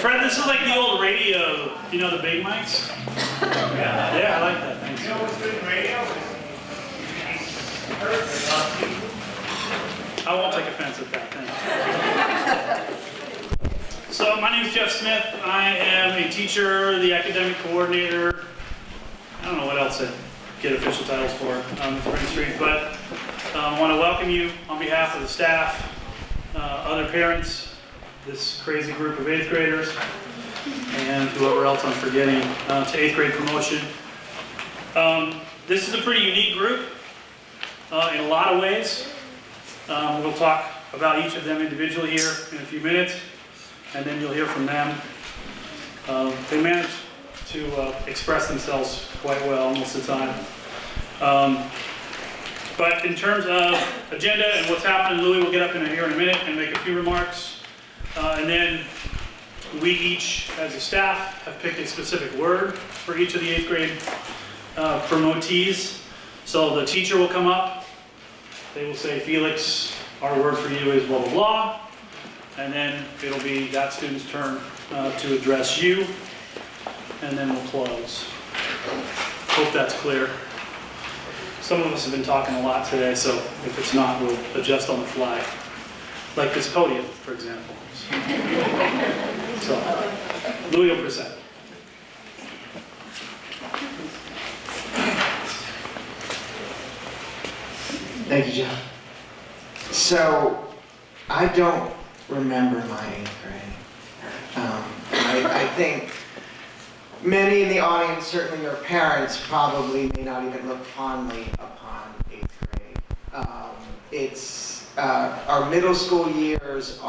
Fred, this is like the old radio, you know, the big mics? Yeah, I like that, thanks. You know what's good in radio? I won't take offense at that, thanks. So my name is Jeff Smith. I am a teacher, the academic coordinator. I don't know what else I get official titles for on Spring Street, but I want to welcome you on behalf of the staff, other parents, this crazy group of 8th graders, and whoever else I'm forgetting, to 8th grade promotion. This is a pretty unique group in a lot of ways. We'll talk about each of them individually here in a few minutes, and then you'll hear from them. They manage to express themselves quite well most of the time. But in terms of agenda and what's happening, Louis will get up in here in a minute and make a few remarks. And then we each, as a staff, have picked a specific word for each of the 8th grade promotees. So the teacher will come up. They will say, Felix, our word for you is blah, blah, blah. And then it'll be that student's turn to address you. And then we'll close. Hope that's clear. Some of us have been talking a lot today, so if it's not, we'll adjust on the fly. Like this podium, for example. So, Louis will present. Thank you, John. So, I don't remember my 8th grade. I think many in the audience, certainly your parents, probably may not even look fondly upon 8th grade. Our middle school years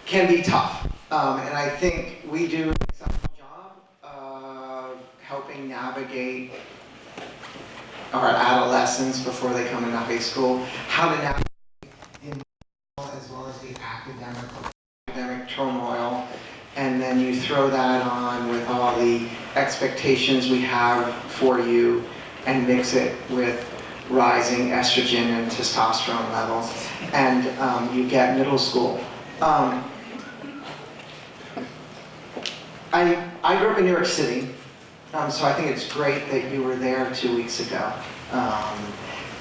can be tough, and I think we do an exceptional job of helping navigate our adolescents before they come into high school, how to navigate as well as the academic turmoil, and then you throw that on with all the expectations we have for you and mix it with rising estrogen and testosterone levels, and you get middle school. I grew up in New York City, so I think it's great that you were there 2 weeks ago.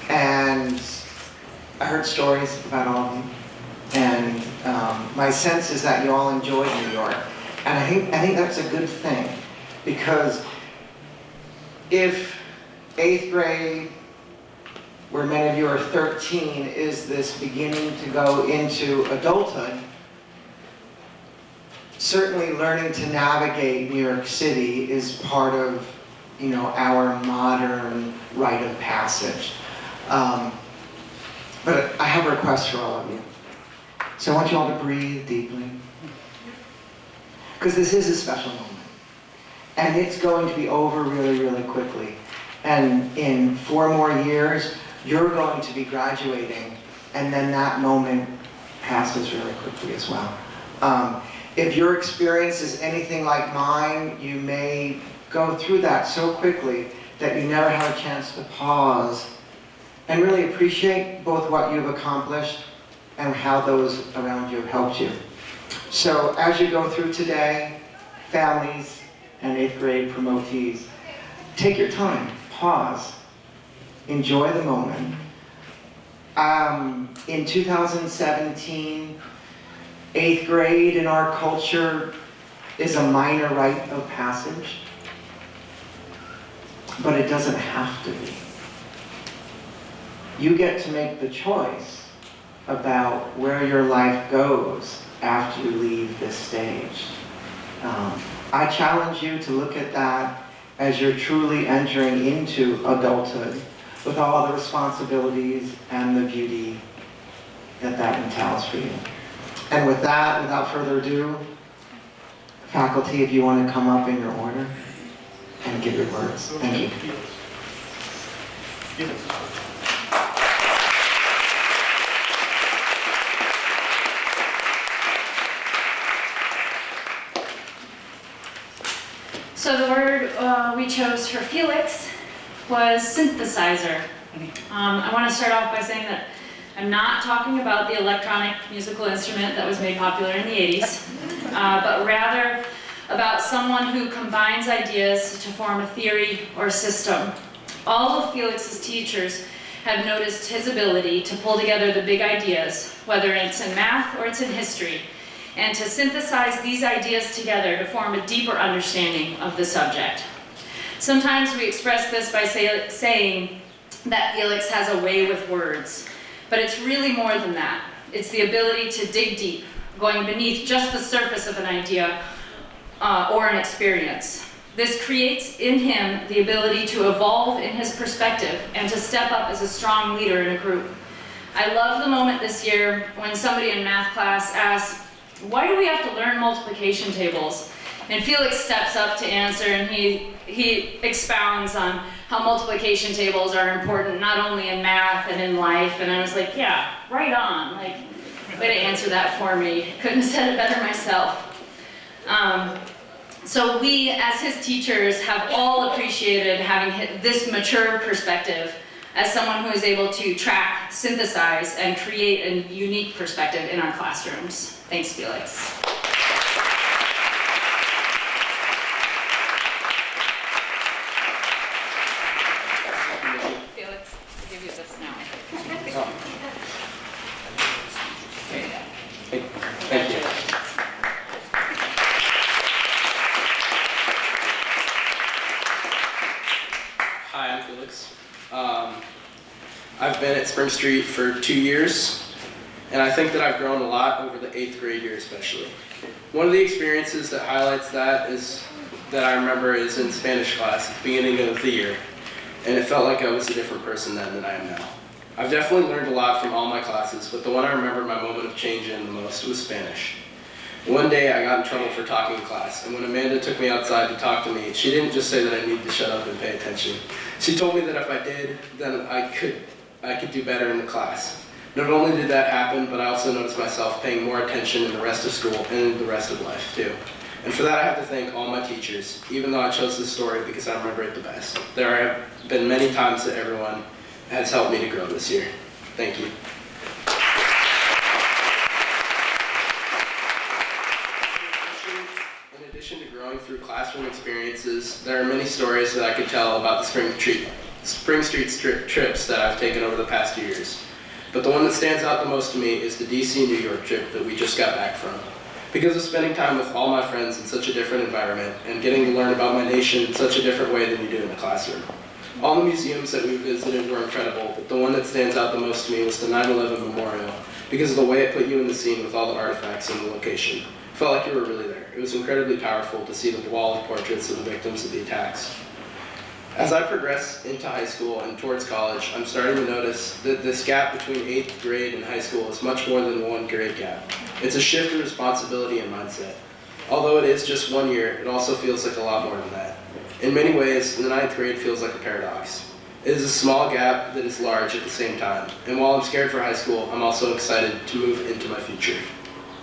And I heard stories about all of you, and my sense is that you all enjoyed New York. And I think that's a good thing, because if 8th grade, where many of you are 13, is this beginning to go into adulthood, certainly learning to navigate New York City is part of, our modern rite of passage. But I have a request for all of you. So I want you all to breathe deeply, because this is a special moment. And it's going to be over really, really quickly. And in 4 more years, you're going to be graduating, and then that moment passes really quickly as well. If your experience is anything like mine, you may go through that so quickly that you never have a chance to pause and really appreciate both what you've accomplished and how those around you have helped you. So as you go through today, families and 8th grade promotees, take your time, pause, enjoy the moment. In 2017, 8th grade in our culture is a minor rite of passage, but it doesn't have to be. You get to make the choice about where your life goes after you leave this stage. I challenge you to look at that as you're truly entering into adulthood with all the responsibilities and the beauty that entails for you. And with that, without further ado, faculty, if you want to come up in your order and give your words. Thank you. So the word we chose for Felix was synthesizer. I want to start off by saying that I'm not talking about the electronic musical instrument that was made popular in the 80s, but rather about someone who combines ideas to form a theory or system. All of Felix's teachers have noticed his ability to pull together the big ideas, whether it's in math or it's in history, and to synthesize these ideas together to form a deeper understanding of the subject. Sometimes we express this by saying that Felix has a way with words, but it's really more than that. It's the ability to dig deep, going beneath just the surface of an idea or an experience. This creates in him the ability to evolve in his perspective and to step up as a strong leader in a group. I love the moment this year when somebody in math class asked, "Why do we have to learn multiplication tables?" And Felix steps up to answer, and he expounds on how multiplication tables are important not only in math and in life. And I was like, yeah, right on. Like, way to answer that for me. Couldn't have said it better myself. So we, as his teachers, have all appreciated having this mature perspective as someone who is able to track, synthesize, and create a unique perspective in our classrooms. Thanks, Felix. Felix, I'll give you this now. Thank you. Hi, I'm Felix. I've been at Spring Street for 2 years, and I think that I've grown a lot over the 8th grade year especially. One of the experiences that highlights that I remember is in Spanish class at the beginning of the year, and it felt like I was a different person then than I am now. I've definitely learned a lot from all my classes, but the one I remember my moment of change in the most was Spanish. One day I got in trouble for talking in class, and when Amanda took me outside to talk to me, she didn't just say that I needed to shut up and pay attention. She told me that if I did, then I could do better in the class. Not only did that happen, but I also noticed myself paying more attention in the rest of school and in the rest of life too. And for that I have to thank all my teachers, even though I chose this story because I remember it the best. There have been many times that everyone has helped me to grow this year. Thank you. In addition to growing through classroom experiences, there are many stories that I could tell about the Spring Street trips that I've taken over the past 2 years. But the one that stands out the most to me is the DC New York trip that we just got back from. Because of spending time with all my friends in such a different environment and getting to learn about my nation in such a different way than you do in the classroom. All the museums that we visited were incredible, but the one that stands out the most to me was the 9/11 Memorial, because of the way it put you in the scene with all the artifacts and the location. It felt like you were really there. It was incredibly powerful to see the wall of portraits of the victims of the attacks. As I progress into high school and towards college, I'm starting to notice that this gap between 8th grade and high school is much more than one grade gap. It's a shift in responsibility and mindset. Although it is just 1 year, it also feels like a lot more than that. In many ways, the 9th grade feels like a paradox. It is a small gap that is large at the same time. And while I'm scared for high school, I'm also excited to move into my future.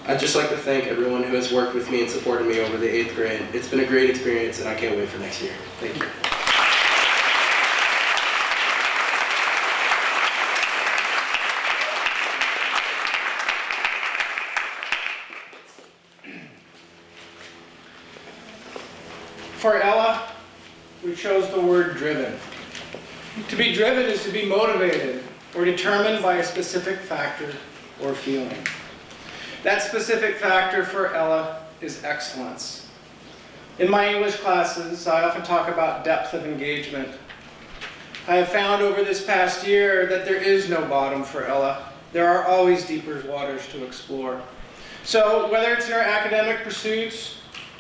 I'd just like to thank everyone who has worked with me and supported me over the 8th grade. It's been a great experience and I can't wait for next year. Thank you. For Ella, we chose the word driven. To be driven is to be motivated or determined by a specific factor or feeling. That specific factor for Ella is excellence. In my English classes, I often talk about depth of engagement. I have found over this past year that there is no bottom for Ella. There are always deeper waters to explore. So whether it's in her academic pursuits,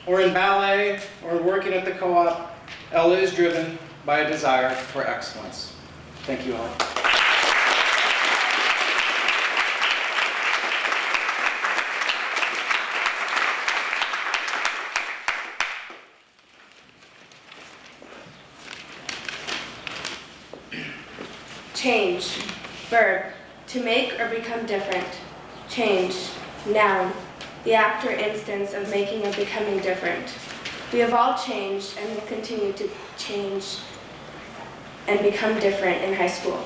or in ballet, or working at the co-op, Ella is driven by a desire for excellence. Thank you, Ella. Change. Verb. To make or become different. Change. Noun. The act or instance of making or becoming different. We have all changed and will continue to change and become different in high school.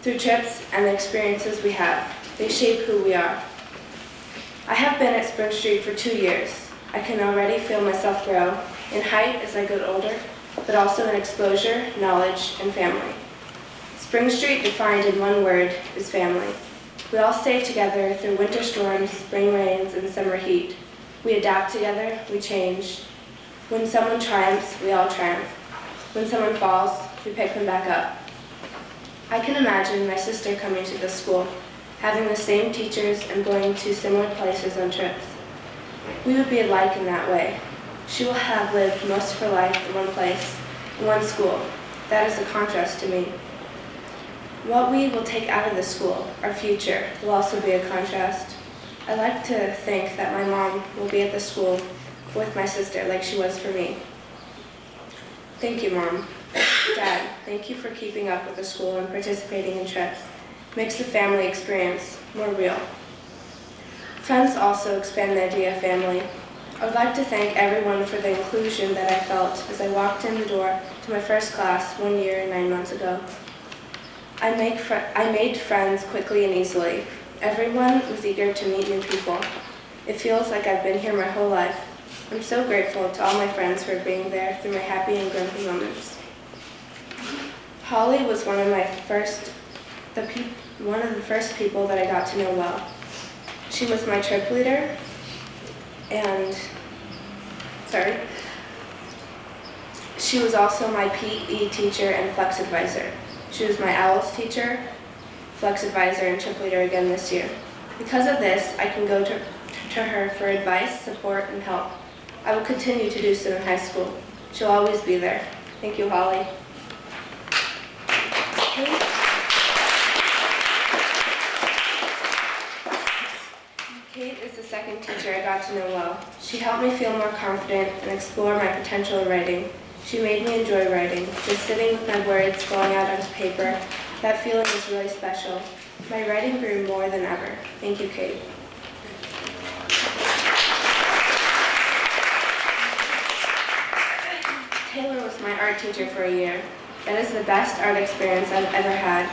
through trips and the experiences we have. They shape who we are. I have been at Spring Street for 2 years. I can already feel myself grow in height as I get older, but also in exposure, knowledge, and family. Spring Street, defined in one word, is family. We all stay together through winter storms, spring rains, and summer heat. We adapt together, we change. When someone triumphs, we all triumph. When someone falls, we pick them back up. I can imagine my sister coming to this school, having the same teachers and going to similar places on trips. We would be alike in that way. She will have lived most of her life in one place, in one school. That is a contrast to me. What we will take out of the school, our future, will also be a contrast. I like to think that my mom will be at the school with my sister like she was for me. Thank you, Mom. Dad, thank you for keeping up with the school and participating in trips. Makes the family experience more real. Friends also expand the idea of family. I would like to thank everyone for the inclusion that I felt as I walked in the door to my first class 1 year and 9 months ago. I made friends quickly and easily. Everyone was eager to meet new people. It feels like I've been here my whole life. I'm so grateful to all my friends for being there through my happy and grumpy moments. Holly was one of the first people that I got to know well. She was my trip leader and, she was also my PE teacher and flex advisor. She was my OWLS teacher, flex advisor, and trip leader again this year. Because of this, I can go to her for advice, support, and help. I will continue to do so in high school. She'll always be there. Thank you, Holly. Kate is the second teacher I got to know well. She helped me feel more confident and explore my potential in writing. She made me enjoy writing, just sitting with my words flowing out onto paper. That feeling was really special. My writing grew more than ever. Thank you, Kate. Taylor was my art teacher for a year. That is the best art experience I've ever had.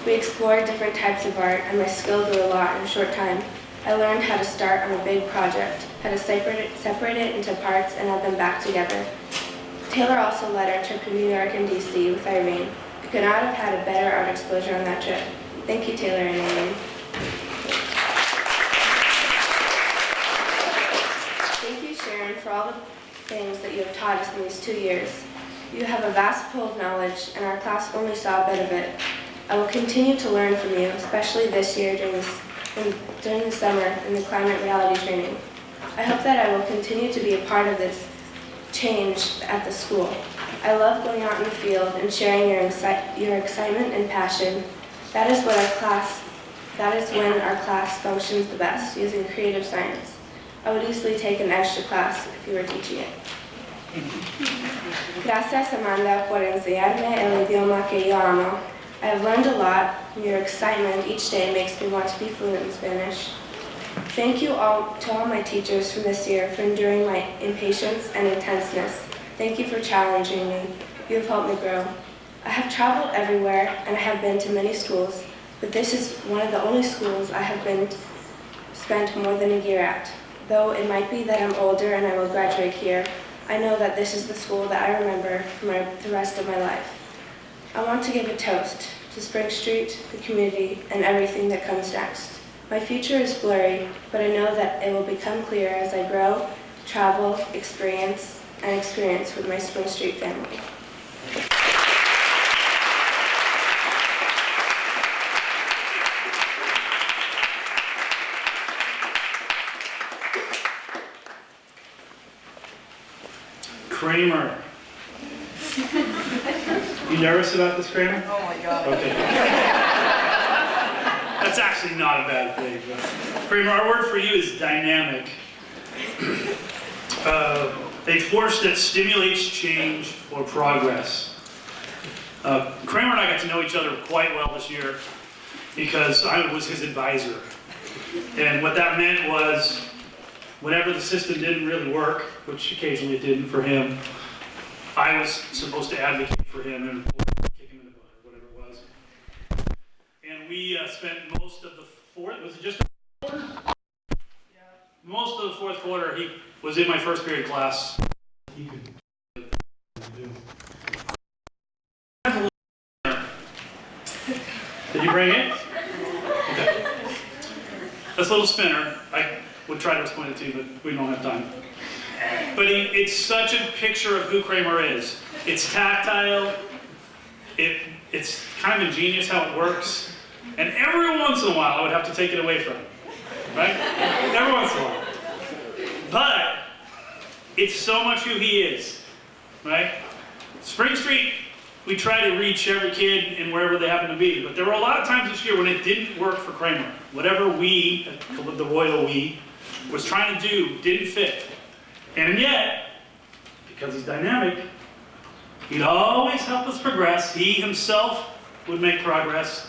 We explored different types of art, and my skill grew a lot in a short time. I learned how to start on a big project, how to separate it into parts and add them back together. Taylor also led our trip to New York and DC with Irene. I could not have had a better art exposure on that trip. Thank you, Taylor and Irene. Thank you, Sharon, for all the things that you have taught us in these 2 years. You have a vast pool of knowledge, and our class only saw a bit of it. I will continue to learn from you, especially this year during the summer in the climate reality training. I hope that I will continue to be a part of this change at the school. I love going out in the field and sharing your excitement and passion. That is when our class functions the best, using creative science. I would easily take an extra class if you were teaching it. Gracias, Amanda, por enseñarme el idioma que yo amo. I have learned a lot, and your excitement each day makes me want to be fluent in Spanish. Thank you all to all my teachers from this year for enduring my impatience and intenseness. Thank you for challenging me. You have helped me grow. I have traveled everywhere, and I have been to many schools, but this is one of the only schools I have spent more than a year at. Though it might be that I'm older and I will graduate here, I know that this is the school that I remember for the rest of my life. I want to give a toast to Spring Street, the community, and everything that comes next. My future is blurry, but I know that it will become clear as I grow, travel, experience with my Spring Street family. Kramer. You nervous about this, Kramer? Oh my God. Okay. That's actually not a bad thing. But Kramer, our word for you is dynamic. A force that stimulates change or progress. Kramer and I got to know each other quite well this year because I was his advisor. And what that meant was whenever the system didn't really work, which occasionally it didn't for him, I was supposed to advocate for him and kick him in the butt or whatever it was. we spent most of the fourth, was it just a quarter? Yeah. Most of the fourth quarter, he was in my first period class. He could do. Did you bring it? Okay. This little spinner, I would try to explain it to you, but we don't have time. But it's such a picture of who Kramer is. It's tactile, it's kind of ingenious how it works, and every once in a while I would have to take it away from him, right? Every once in a while. But it's so much who he is, right? Spring Street, we try to reach every kid and wherever they happen to be, but there were a lot of times this year when it didn't work for Kramer. Whatever we, the royal we, was trying to do didn't fit. And yet, because he's dynamic, he'd always help us progress. He himself would make progress,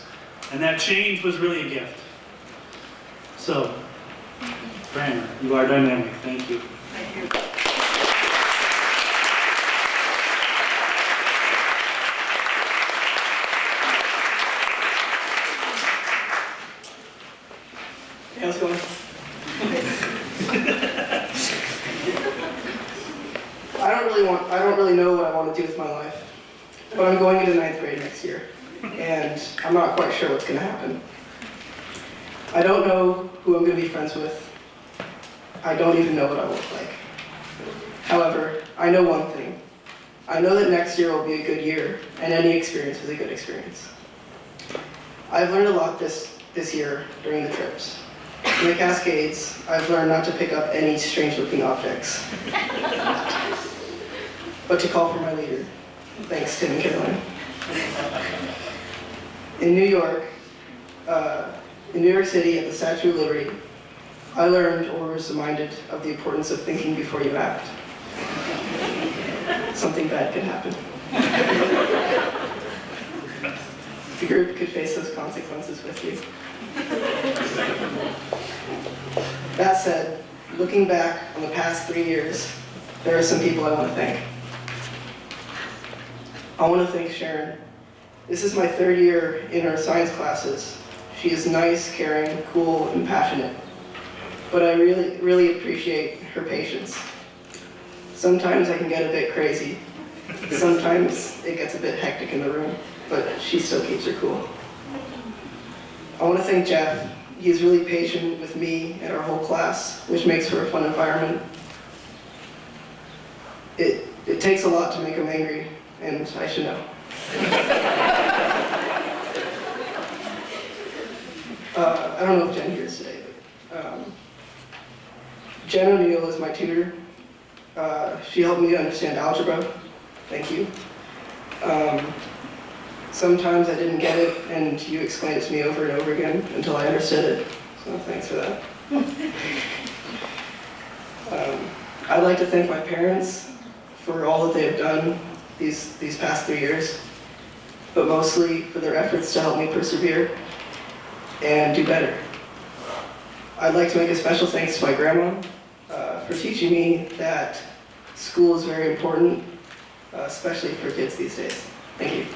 and that change was really a gift. So, Kramer, you are dynamic. Thank you. Thank you. Hey, how's it going? I don't really know what I want to do with my life, but I'm going into 9th grade next year, and I'm not quite sure what's going to happen. I don't know who I'm going to be friends with. I don't even know what I look like. However, I know one thing. I know that next year will be a good year, and any experience is a good experience. I've learned a lot this year during the trips. In the Cascades, I've learned not to pick up any strange-looking objects, but to call for my leader. Thanks, Tim and Caroline. In New York City at the Statue of Liberty, I learned or was reminded of the importance of thinking before you act. Something bad could happen. The group could face those consequences with you. That said, looking back on the past 3 years, there are some people I want to thank. I want to thank Sharon. This is my 3rd year in her science classes. She is nice, caring, cool, and passionate. But I really, really appreciate her patience. Sometimes I can get a bit crazy. Sometimes it gets a bit hectic in the room, but she still keeps her cool. I want to thank Jeff. He's really patient with me and our whole class, which makes for a fun environment. It takes a lot to make him angry, and I should know. I don't know if Jen here is today, but Jen O'Neill is my tutor. She helped me understand algebra. Thank you. Sometimes I didn't get it, and you explained it to me over and over again until I understood it. So thanks for that. I'd like to thank my parents for all that they have done these past 3 years, but mostly for their efforts to help me persevere and do better. I'd like to make a special thanks to my grandma for teaching me that school is very important, especially for kids these days. Thank you.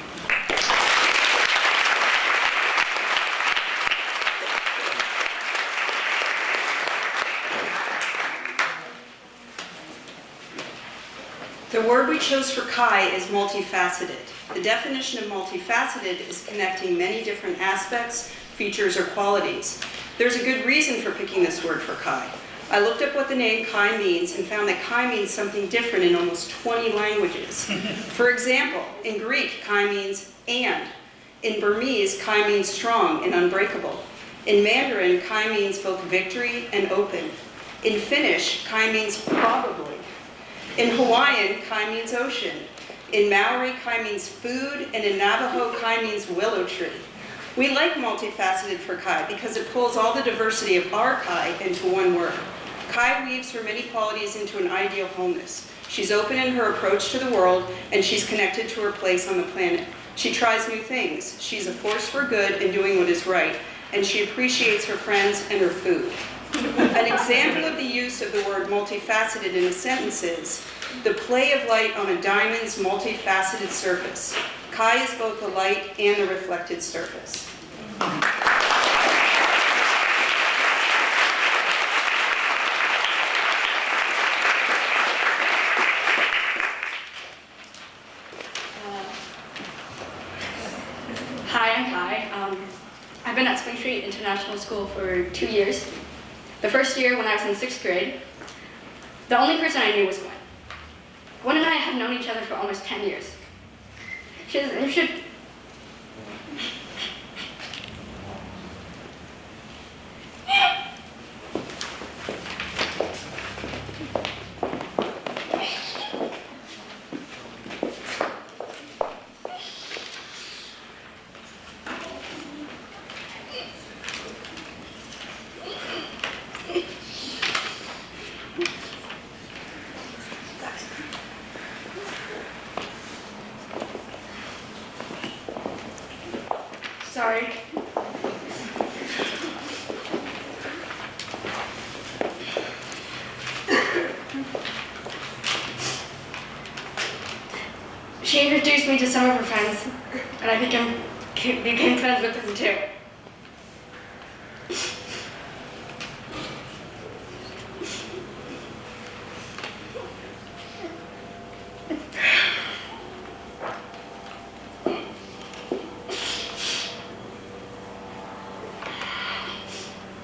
The word we chose for Kai is multifaceted. The definition of multifaceted is connecting many different aspects, features, or qualities. There's a good reason for picking this word for Kai. I looked up what the name Kai means and found that Kai means something different in almost 20 languages. For example, in Greek, Kai means and. In Burmese, Kai means strong and unbreakable. In Mandarin, Kai means both victory and open. In Finnish, Kai means probably. In Hawaiian, Kai means ocean. In Maori, Kai means food, and in Navajo, Kai means willow tree. We like multifaceted for Kai because it pulls all the diversity of our Kai into one word. Kai weaves her many qualities into an ideal wholeness. She's open in her approach to the world, and she's connected to her place on the planet. She tries new things. She's a force for good in doing what is right, and she appreciates her friends and her food. An example of the use of the word multifaceted in a sentence is the play of light on a diamond's multifaceted surface. Kai is both the light and the reflected surface. Hi, I'm Kai. I've been at Spring Street International School for 2 years. The first year when I was in 6th grade, the only person I knew was Gwen. Gwen and I have known each other for almost 10 years. Sorry. She introduced me to some of her friends, and I became friends with them too.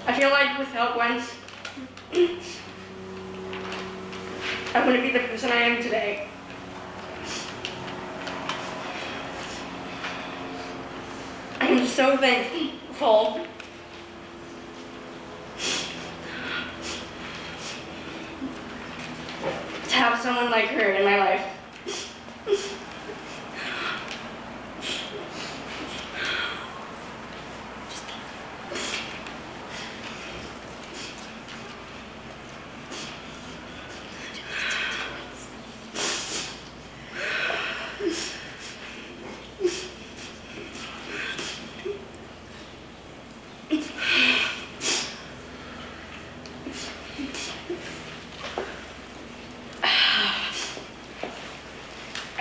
I feel like without Gwen, I wouldn't be the person I am today. I am so thankful to have someone like her in my life.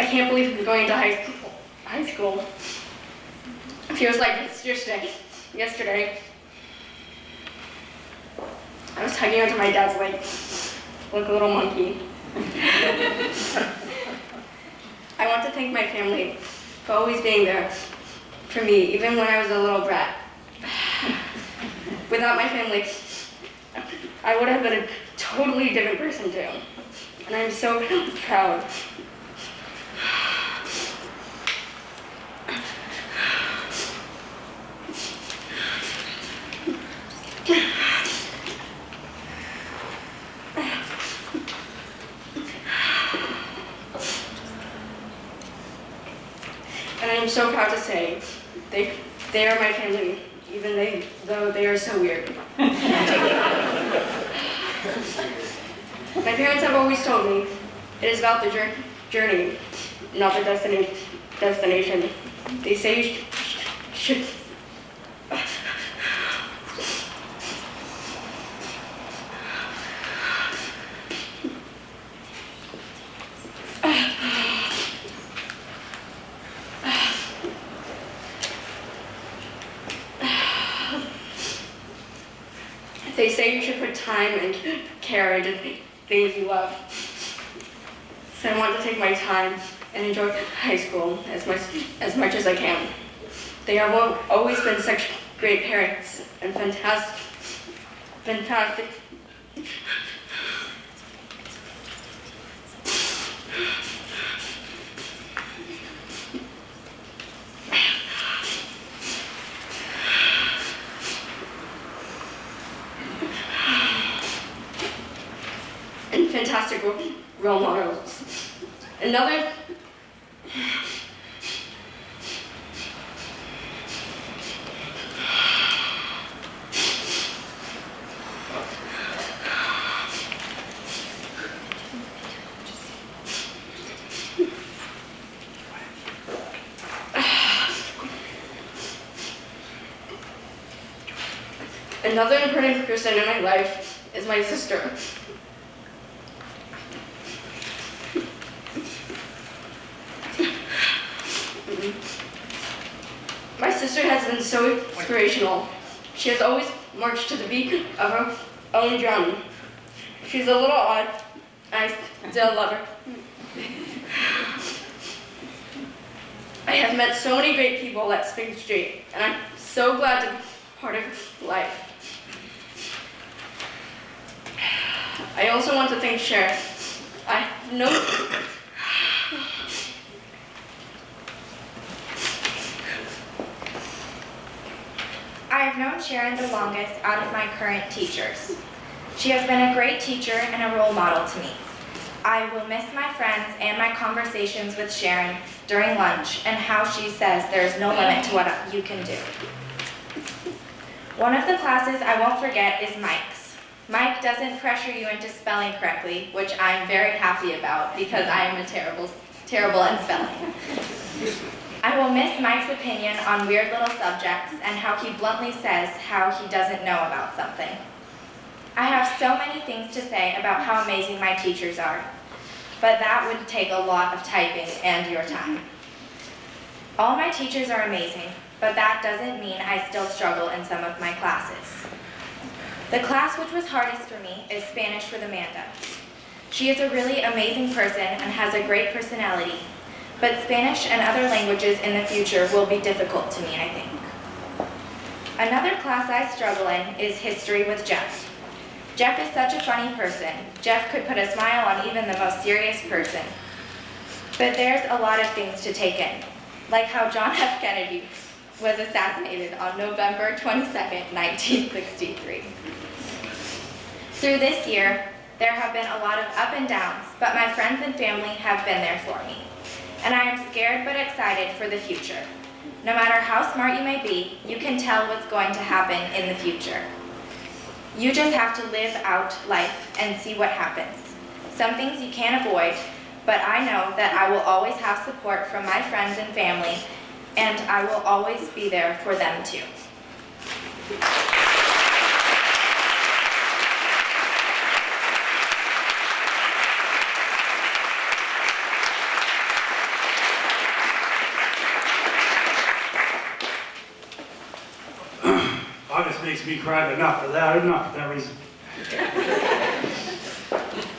I can't believe I'm going to high school. It feels like it's just yesterday. I was hugging onto my dad's leg like a little monkey. I want to thank my family for always being there for me, even when I was a little brat. Without my family, I would have been a totally different person too. And I'm so proud. And I'm so proud to say they are my family, even though they are so weird. My parents have always told me it is about the journey, not the destination. They say you should. They say you should put time and care into things you love. So I want to take my time and enjoy high school as much as I can. They have always been such great parents and fantastic. And fantastic role models. Another important person in my life is my sister. My sister sister has been so inspirational. She has always marched to the beat of her own drum. She's a little odd, and I still love her. I have met so many great people at Spring Street, and I'm so glad to be part of life. I also want to thank Sharon. I have known Sharon the longest out of my current teachers. She has been a great teacher and a role model to me. I will miss my friends and my conversations with Sharon during lunch and how she says there is no limit to what you can do. One of the classes I won't forget is Mike's. Mike doesn't pressure you into spelling correctly, which I'm very happy about because I am terrible in spelling. I will miss Mike's opinion on weird little subjects and how he bluntly says how he doesn't know about something. I have so many things to say about how amazing my teachers are, but that would take a lot of typing and your time. All my teachers are amazing, but that doesn't mean I still struggle in some of my classes. The class which was hardest for me is Spanish with Amanda. She is a really amazing person and has a great personality, but Spanish and other languages in the future will be difficult to me, I think. Another class I struggle in is History with Jeff. Jeff is such a funny person. Jeff could put a smile on even the most serious person. But there's a lot of things to take in, like how John F. Kennedy was assassinated on November 22nd, 1963. Through this year, there have been a lot of up and downs, but my friends and family have been there for me. And I am scared but excited for the future. No matter how smart you may be, you can tell what's going to happen in the future. You just have to live out life and see what happens. Some things you can't avoid, but I know that I will always have support from my friends and family, and I will always be there for them too. August makes me cry, but not for that reason.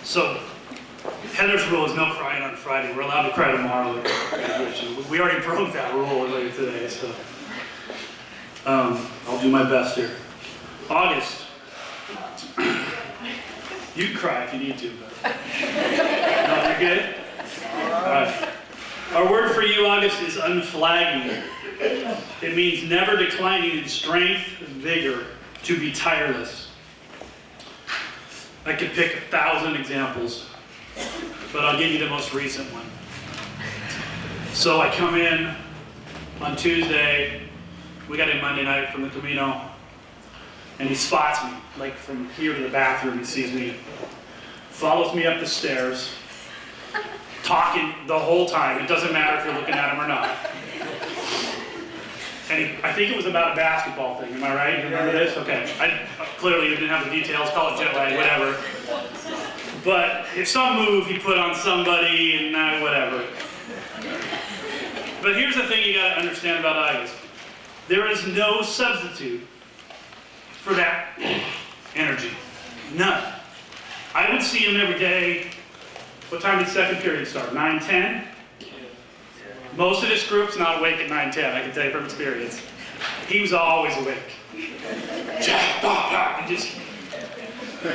So, Heather's rule is no crying on Friday. We're allowed to cry tomorrow at graduation. We already broke that rule earlier today, so I'll do my best here. August, you can cry if you need to, but no, you're good? All right. Our word for you, August, is unflagging. It means never declining in strength and vigor, to be tireless. I could pick 1,000 examples, but I'll give you the most recent one. So I come in on Tuesday, we got in Monday night from the Camino, and he spots me, like from here to the bathroom, he sees me, follows me up the stairs, talking the whole time. It doesn't matter if you're looking at him or not. And I think it was about a basketball thing, am I right? You remember this? Okay. I clearly didn't have the details, call it jet lag, whatever. But if some move he put on somebody and whatever. But here's the thing you gotta understand about August. There is no substitute for that energy. None. I would see him every day. What time did second period start? 9:10? Most of this group's not awake at 9:10, I can tell you from experience. He was always awake.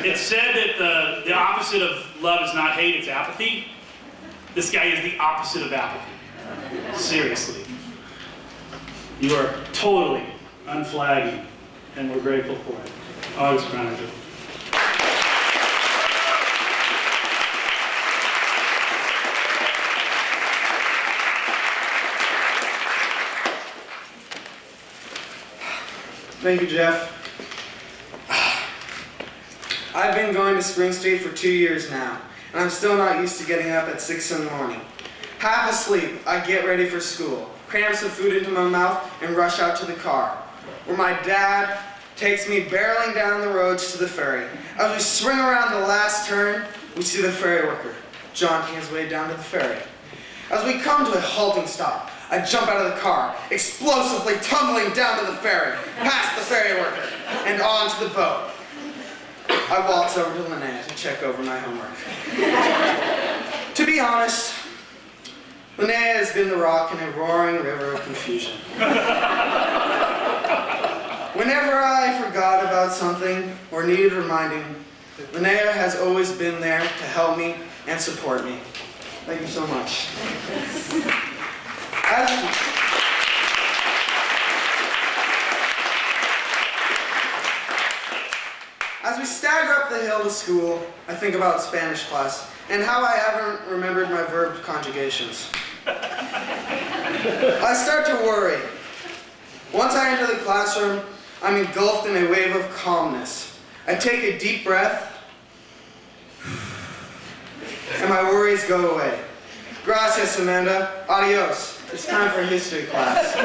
It's said that the opposite of love is not hate, it's apathy. This guy is the opposite of apathy. Seriously. You are totally unflagging, and we're grateful for it. August Kramer. Thank you, Jeff. I've been going to Spring Street for 2 years now, and I'm still not used to getting up at 6 in the morning. Half asleep, I get ready for school, cram some food into my mouth, and rush out to the car, where my dad takes me barreling down the roads to the ferry. As we swing around the last turn, we see the ferry worker jaunting his way down to the ferry. As we come to a halting stop, I jump out of the car, explosively tumbling down to the ferry, past the ferry worker, and onto the boat. I waltz over to Linnea to check over my homework. To be honest, Linnea has been the rock in a roaring river of confusion. Whenever I forgot about something or needed reminding, Linnea has always been there to help me and support me. Thank you so much. As we stagger up the hill to school, I think about Spanish class and how I haven't remembered my verb conjugations. I start to worry. Once I enter the classroom, I'm engulfed in a wave of calmness. I take a deep breath, and my worries go away. Gracias, Amanda. Adios. It's time for history class.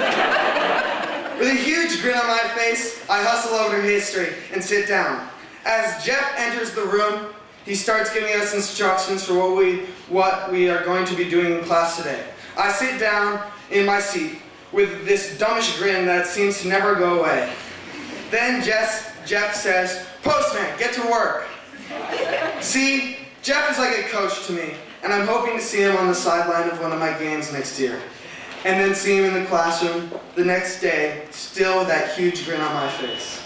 With a huge grin on my face, I hustle over to history and sit down. As Jeff enters the room, he starts giving us instructions for what we are going to be doing in class today. I sit down in my seat with this dumbish grin that seems to never go away. Then Jeff says, "Postman, get to work." See, Jeff is like a coach to me, and I'm hoping to see him on the sideline of one of my games next year. And then see him in the classroom the next day, still with that huge grin on my face.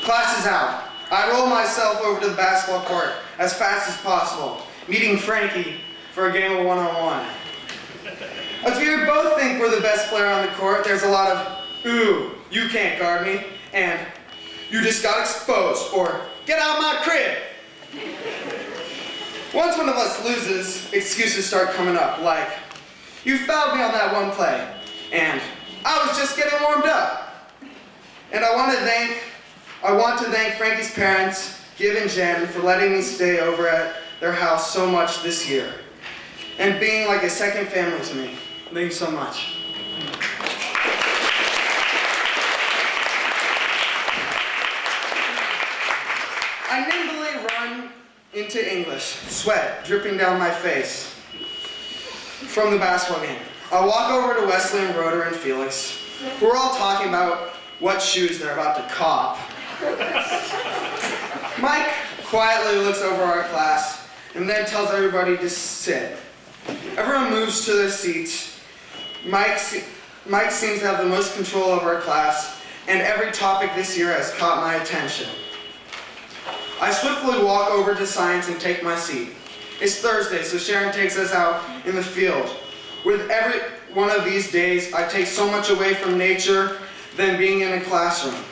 Class is out. I roll myself over to the basketball court as fast as possible, meeting Frankie for a game of one-on-one. As we both think we're the best player on the court, there's a lot of, "Ooh, you can't guard me," and "You just got exposed," or "Get out of my crib." Once one of us loses, excuses start coming up, like, "You fouled me on that one play," and "I was just getting warmed up." And I want to thank Frankie's parents, Gib and Jen, for letting me stay over at their house so much this year, and being like a second family to me. Thank you so much. I nimbly run into English, sweat dripping down my face from the basketball game. I walk over to Wesley and Rotor and Felix, who are all talking about what shoes they're about to cop. Mike quietly looks over our class and then tells everybody to sit. Everyone moves to their seats. Mike seems to have the most control of our class, and every topic this year has caught my attention. I swiftly walk over to science and take my seat. It's Thursday, so Sharon takes us out in the field. With every one of these days, I take so much away from nature than being in a classroom.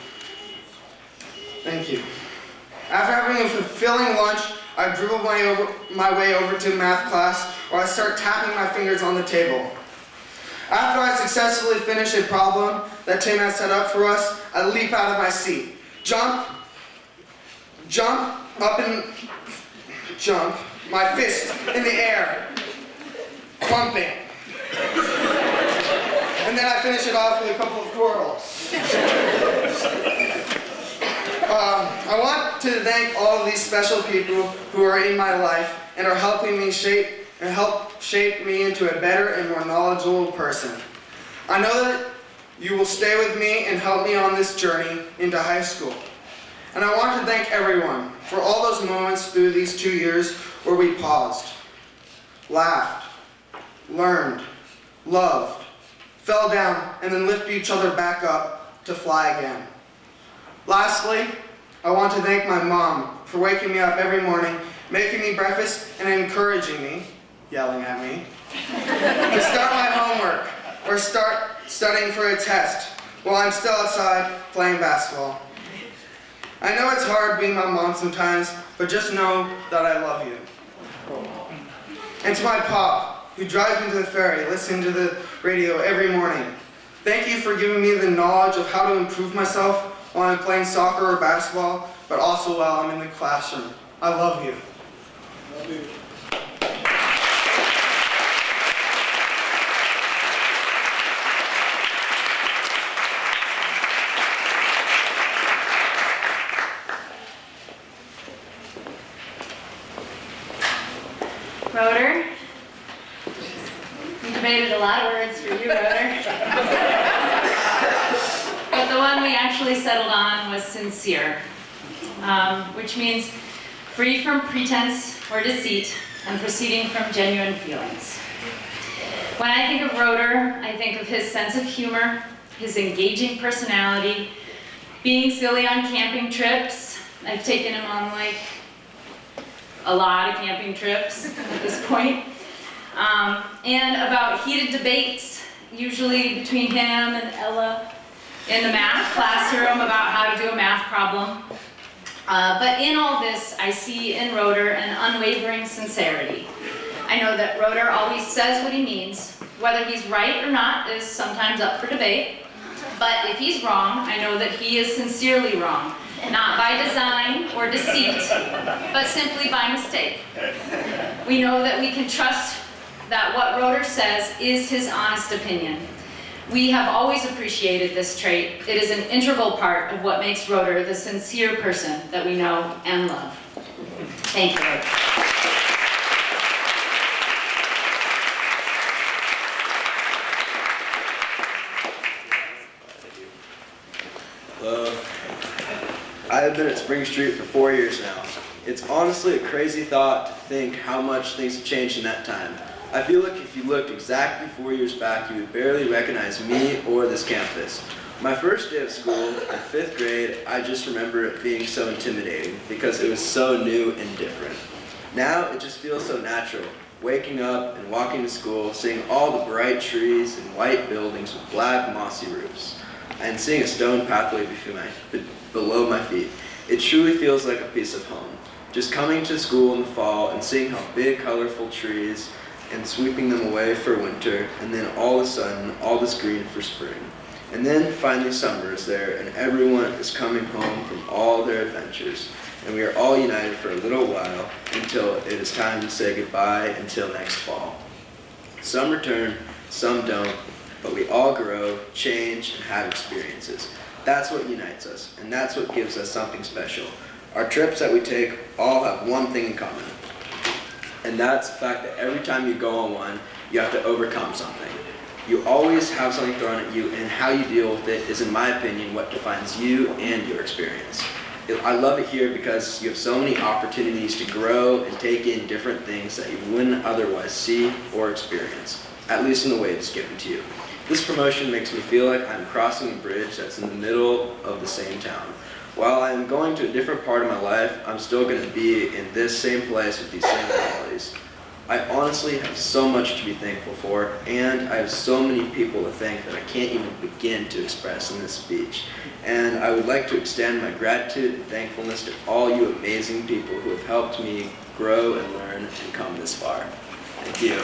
Thank you. After having a fulfilling lunch, I dribble my way over to math class, where I start tapping my fingers on the table. After I successfully finish a problem that Tim has set up for us, I leap out of my seat, jump, my fist in the air, pumping. And then I finish it off with a couple of twirls. I want to thank all of these special people who are in my life and are helping me help shape me into a better and more knowledgeable person. I know that you will stay with me and help me on this journey into high school. And I want to thank everyone for all those moments through these 2 years where we paused, laughed, learned, loved, fell down, and then lifted each other back up to fly again. Lastly, I want to thank my mom for waking me up every morning, making me breakfast, and encouraging me, yelling at me, to start my homework or start studying for a test while I'm still outside playing basketball. I know it's hard being my mom sometimes, but just know that I love you. And to my pop, who drives me to the ferry, listening to the radio every morning, thank you for giving me the knowledge of how to improve myself while I'm playing soccer or basketball, but also while I'm in the classroom. I love you. Love you. Rotor, we debated a lot of words for you you, Rotor. But the one we actually settled on was sincere, which means free from pretense or deceit and proceeding from genuine feelings. When I think of Rotor, I think of his sense of humor, his engaging personality, being silly on camping trips. I've taken him on like a lot of camping trips at this point. And about heated debates, usually between him and Ella in the math classroom about how to do a math problem. But in all this, I see in Rotor an unwavering sincerity. I know that Rotor always says what he means. Whether he's right or not is sometimes up for debate. But if he's wrong, I know that he is sincerely wrong. Not by design or deceit, but simply by mistake. We know that we can trust that what Rotor says is his honest opinion. We have always appreciated this trait. It is an integral part of what makes Rotor the sincere person that we know and love. Thank you, Rotor. Hello. I have been at Spring Street for 4 years now. It's honestly a crazy thought to think how much things have changed in that time. I feel like if you looked exactly 4 years back, you would barely recognize me or this campus. My first day of school, in 5th grade, I just remember it being so intimidating because it was so new and different. Now it just feels so natural, waking up and walking to school, seeing all the bright trees and white buildings with black mossy roofs, and seeing a stone pathway below my feet. It truly feels like a piece of home. Just coming to school in the fall and seeing how big, colorful trees and sweeping them away for winter, and then all of a sudden, all this green for spring. And then finally summer is there, and everyone is coming home from all their adventures, and we are all united for a little while until it is time to say goodbye until next fall. Some return, some don't, but we all grow, change, and have experiences. That's what unites us, and that's what gives us something special. Our trips that we take all have one thing in common, and that's the fact that every time you go on one, you have to overcome something. You always have something thrown at you, and how you deal with it is, in my opinion, what defines you and your experience. I love it here because you have so many opportunities to grow and take in different things that you wouldn't otherwise see or experience, at least in the way it's given to you. This promotion makes me feel like I'm crossing a bridge that's in the middle of the same town. While I am going to a different part of my life, I'm still going to be in this same place with these same qualities. I honestly have so much to be thankful for, and I have so many people to thank that I can't even begin to express in this speech. And I would like to extend my gratitude and thankfulness to all you amazing people who have helped me grow and learn and come this far. Thank you.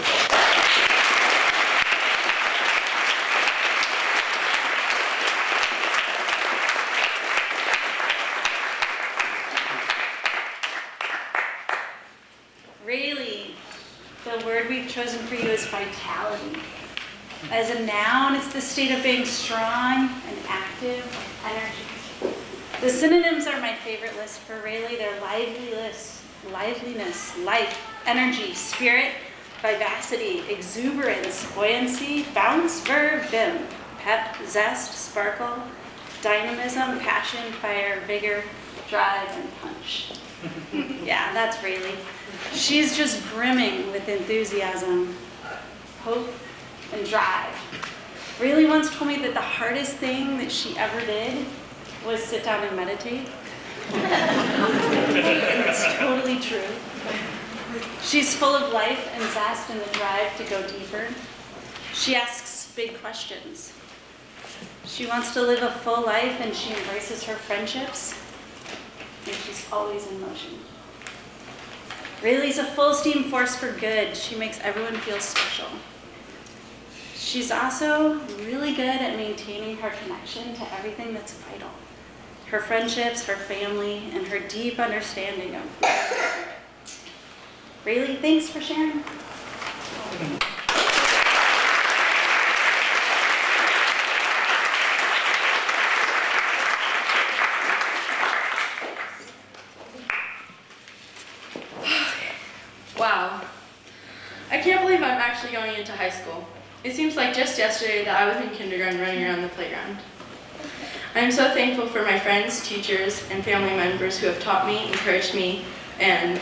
Rayleigh, the word we've chosen for you is vitality. As a noun, it's the state of being strong and active, energy. The synonyms are my favorite list for Rayleigh. They're liveliness, life, energy, spirit, vivacity, exuberance, buoyancy, bounce, verb, vim, pep, zest, sparkle, dynamism, passion, fire, vigor, drive, and punch. Yeah, that's Rayleigh. She's just brimming with enthusiasm, hope, and drive. Rayleigh once told me that the hardest thing that she ever did was sit down and meditate. And it's totally true. She's full of life and zest and the drive to go deeper. She asks big questions. She wants to live a full life, and she embraces her friendships, and she's always in motion. Rayleigh's a full steam force for good. She makes everyone feel special. She's also really good at maintaining her connection to everything that's vital. Her friendships, her family, and her deep understanding of food. Rayleigh, thanks for sharing. Wow. I can't believe I'm actually going into high school. It seems like just yesterday that I was in kindergarten running around the playground. I am so thankful for my friends, teachers, and family members who have taught me, encouraged me, and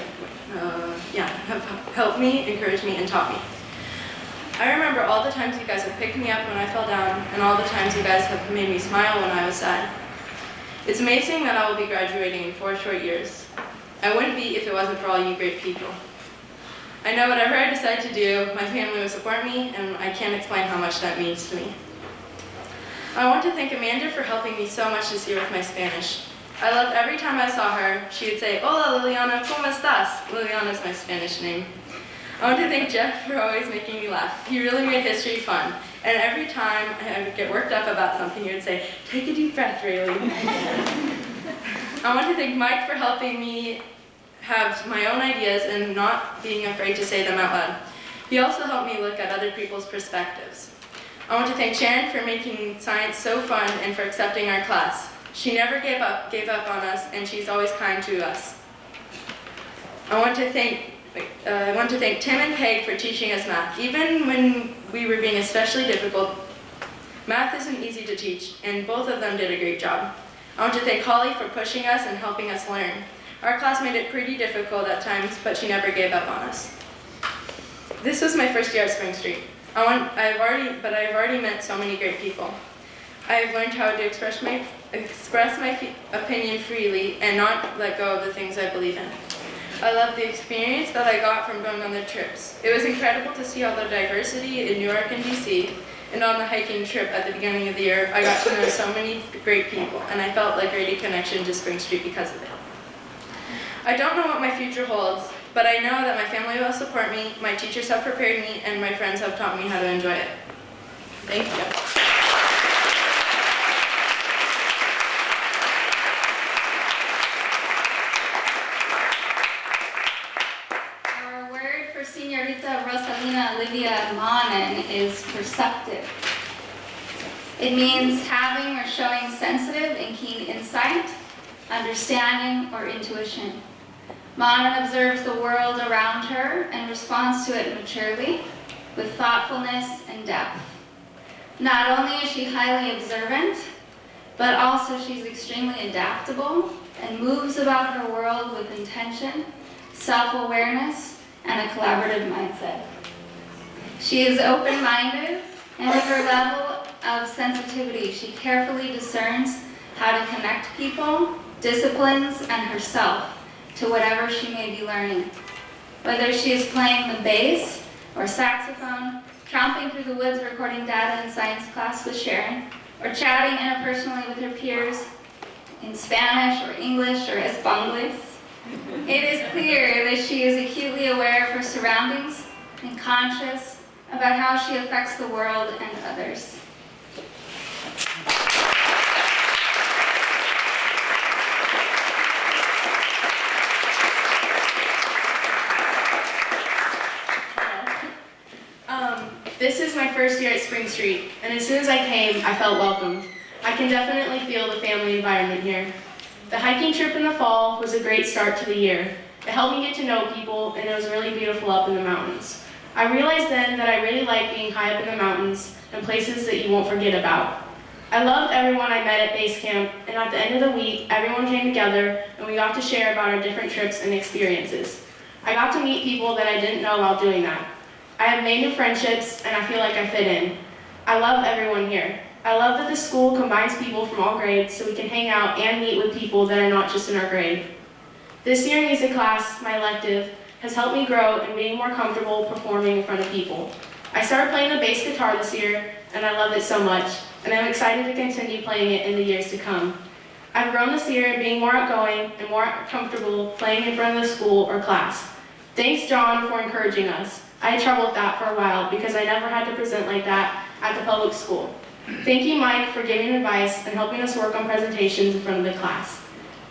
have helped me, encouraged me, and taught me. I remember all the times you guys have picked me up when I fell down, and all the times you guys have made me smile when I was sad. It's amazing that I will be graduating in 4 short years. I wouldn't be if it wasn't for all you great people. I know whatever I decide to do, my family will support me, and I can't explain how much that means to me. I want to thank Amanda for helping me so much this year with my Spanish. I loved every time I saw her, she would say, "Hola Liliana, ¿cómo estás?" Liliana is my Spanish name. I want to thank Jeff for always making me laugh. He really made history fun. And every time I would get worked up about something, he would say, "Take a deep breath, Rayleigh." I want to thank Mike for helping me have my own ideas and not being afraid to say them out loud. He also helped me look at other people's perspectives. I want to thank Sharon for making science so fun and for accepting our class. She never gave up on us, and she's always kind to us. I want to thank Tim and Peg for teaching us math. Even when we were being especially difficult, math isn't easy to teach, and both of them did a great job. I want to thank Holly for pushing us and helping us learn. Our class made it pretty difficult at times, but she never gave up on us. This was my first year at Spring Street. I've already met so many great people. I've learned how to express my opinion freely and not let go of the things I believe in. I love the experience that I got from going on the trips. It was incredible to see all the diversity in New York and DC, and on the hiking trip at the beginning of the year, I got to know so many great people, and I felt like a great connection to Spring Street because of it. I don't know what my future holds, but I know that my family will support me, my teachers have prepared me, and my friends have taught me how to enjoy it. Thank you. Señorita Rosalina Olivia Manan is perceptive. It means having or showing sensitive and keen insight, understanding, or intuition. Manan observes the world around her and responds to it maturely, with thoughtfulness and depth. Not only is she highly observant, but also she's extremely adaptable and moves about her world with intention, self-awareness, and a collaborative mindset. She is open-minded, and with her level of sensitivity, she carefully discerns how to connect people, disciplines, and herself to whatever she may be learning. Whether she is playing the bass or saxophone, tromping through the woods recording data in science class with Sharon, or chatting interpersonally with her peers in Spanish or English or Espanglish, it is clear that she is acutely aware of her surroundings and conscious about how she affects the world and others. This is my first year at Spring Street, and as soon as I came, I felt welcomed. I can definitely feel the family environment here. The hiking trip in the fall was a great start to the year. It helped me get to know people, and it was really beautiful up in the mountains. I realized then that I really like being high up in the mountains and places that you won't forget about. I loved everyone I met at base camp, and at the end of the week, everyone came together and we got to share about our different trips and experiences. I got to meet people that I didn't know while doing that. I have made new friendships, and I feel like I fit in. I love everyone here. I love that the school combines people from all grades so we can hang out and meet with people that are not just in our grade. This year music class, my elective, has helped me grow in being more comfortable performing in front of people. I started playing the bass guitar this year, and I love it so much, and I'm excited to continue playing it in the years to come. I've grown this year being more outgoing and more comfortable playing in front of the school or class. Thanks, John, for encouraging us. I had trouble with that for a while because I never had to present like that at the public school. Thank you, Mike, for giving advice and helping us work on presentations in front of the class.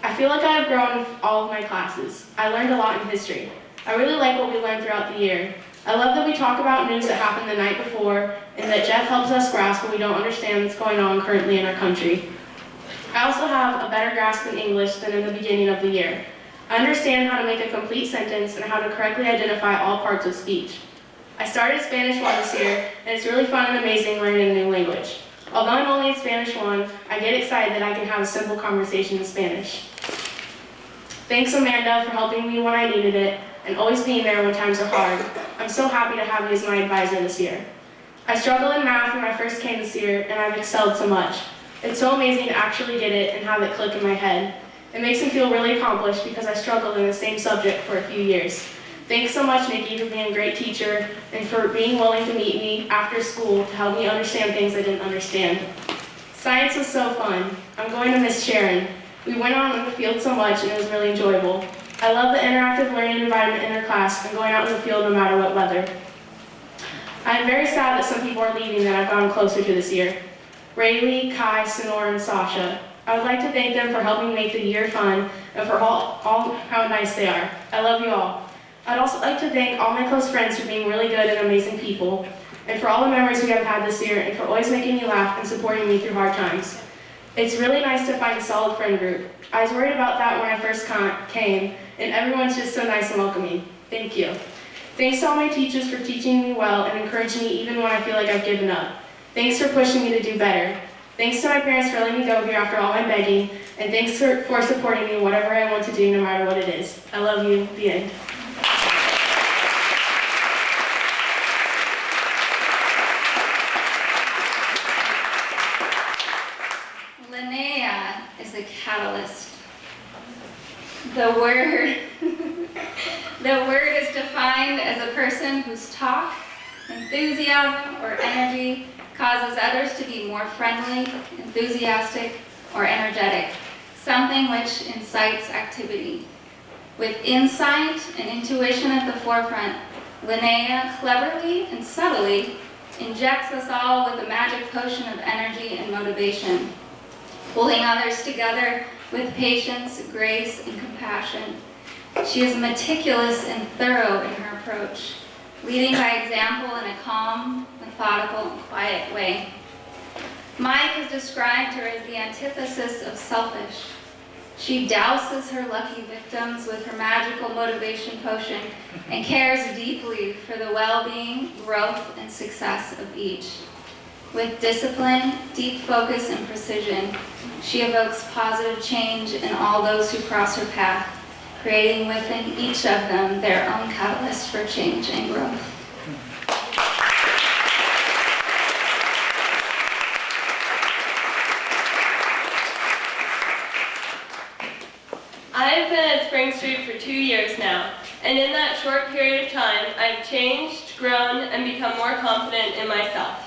I feel like I have grown in all of my classes. I learned a lot in history. I really like what we learned throughout the year. I love that we talk about news that happened the night before and that Jeff helps us grasp what we don't understand that's going on currently in our country. I also have a better grasp in English than in the beginning of the year. I understand how to make a complete sentence and how to correctly identify all parts of speech. I started Spanish 1 this year, and it's really fun and amazing learning a new language. Although I'm only in Spanish 1, I get excited that I can have a simple conversation in Spanish. Thanks Amanda for helping me when I needed it, and always being there when times are hard. I'm so happy to have you as my advisor this year. I struggled in math when I first came this year, and I've excelled so much. It's so amazing to actually get it and have it click in my head. It makes me feel really accomplished because I struggled in the same subject for a few years. Thanks so much, Nikki, for being a great teacher and for being willing to meet me after school to help me understand things I didn't understand. Science was so fun. I'm going to miss Sharon. We went on in the field so much and it was really enjoyable. I love the interactive learning environment in our class and going out in the field no matter what weather. I am very sad that some people are leaving that I've gotten closer to this year. Rayleigh, Kai, Senora, and Sasha. I would like to thank them for helping make the year fun and for all how nice they are. I love you all. I'd also like to thank all my close friends for being really good and amazing people, and for all the memories we have had this year, and for always making me laugh and supporting me through hard times. It's really nice to find a solid friend group. I was worried about that when I first came, and everyone's just so nice and welcoming. Thank you. Thanks to all my teachers for teaching me well and encouraging me even when I feel like I've given up. Thanks for pushing me to do better. Thanks to my parents for letting me go here after all my begging, and thanks for supporting me in whatever I want to do no matter what it is. I love you. The end. Linnea is a catalyst. The word is defined as a person whose talk, enthusiasm, or energy causes others to be more friendly, enthusiastic, or energetic, something which incites activity. With insight and intuition at the forefront, Linnea cleverly and subtly injects us all with a magic potion of energy and motivation, holding others together with patience, grace, and compassion. She is meticulous and thorough in her approach, leading by example in a calm, methodical, and quiet way. Mike has described her as the antithesis of selfish. She douses her lucky victims with her magical motivation potion and cares deeply for the well-being, growth, and success of each. With discipline, deep focus, and precision, she evokes positive change in all those who cross her path, creating within each of them their own catalyst for change and growth. I've been at Spring Street for 2 years now, and in that short period of time, I've changed, grown, and become more confident in myself.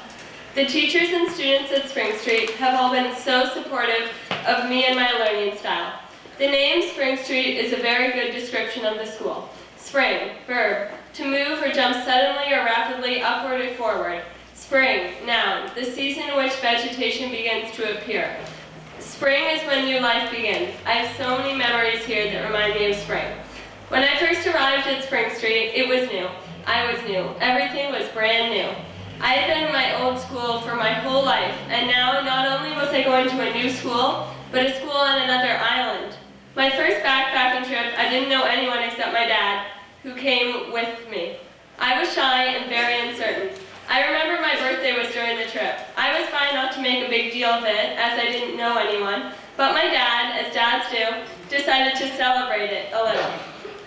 The teachers and students at Spring Street have all been so supportive of me and my learning style. The name Spring Street is a very good description of the school. Spring, verb, to move or jump suddenly or rapidly upward or forward. Spring, noun, the season in which vegetation begins to appear. Spring is when new life begins. I have so many memories here that remind me of spring. When I first arrived at Spring Street, it was new. I was new. Everything was brand new. I had been in my old school for my whole life, and now not only was I going to a new school, but a school on another island. My first backpacking trip, I didn't know anyone except my dad, who came with me. I was shy and very uncertain. I remember my birthday was during the trip. I was fine not to make a big deal of it, as I didn't know anyone, but my dad, as dads do, decided to celebrate it a little.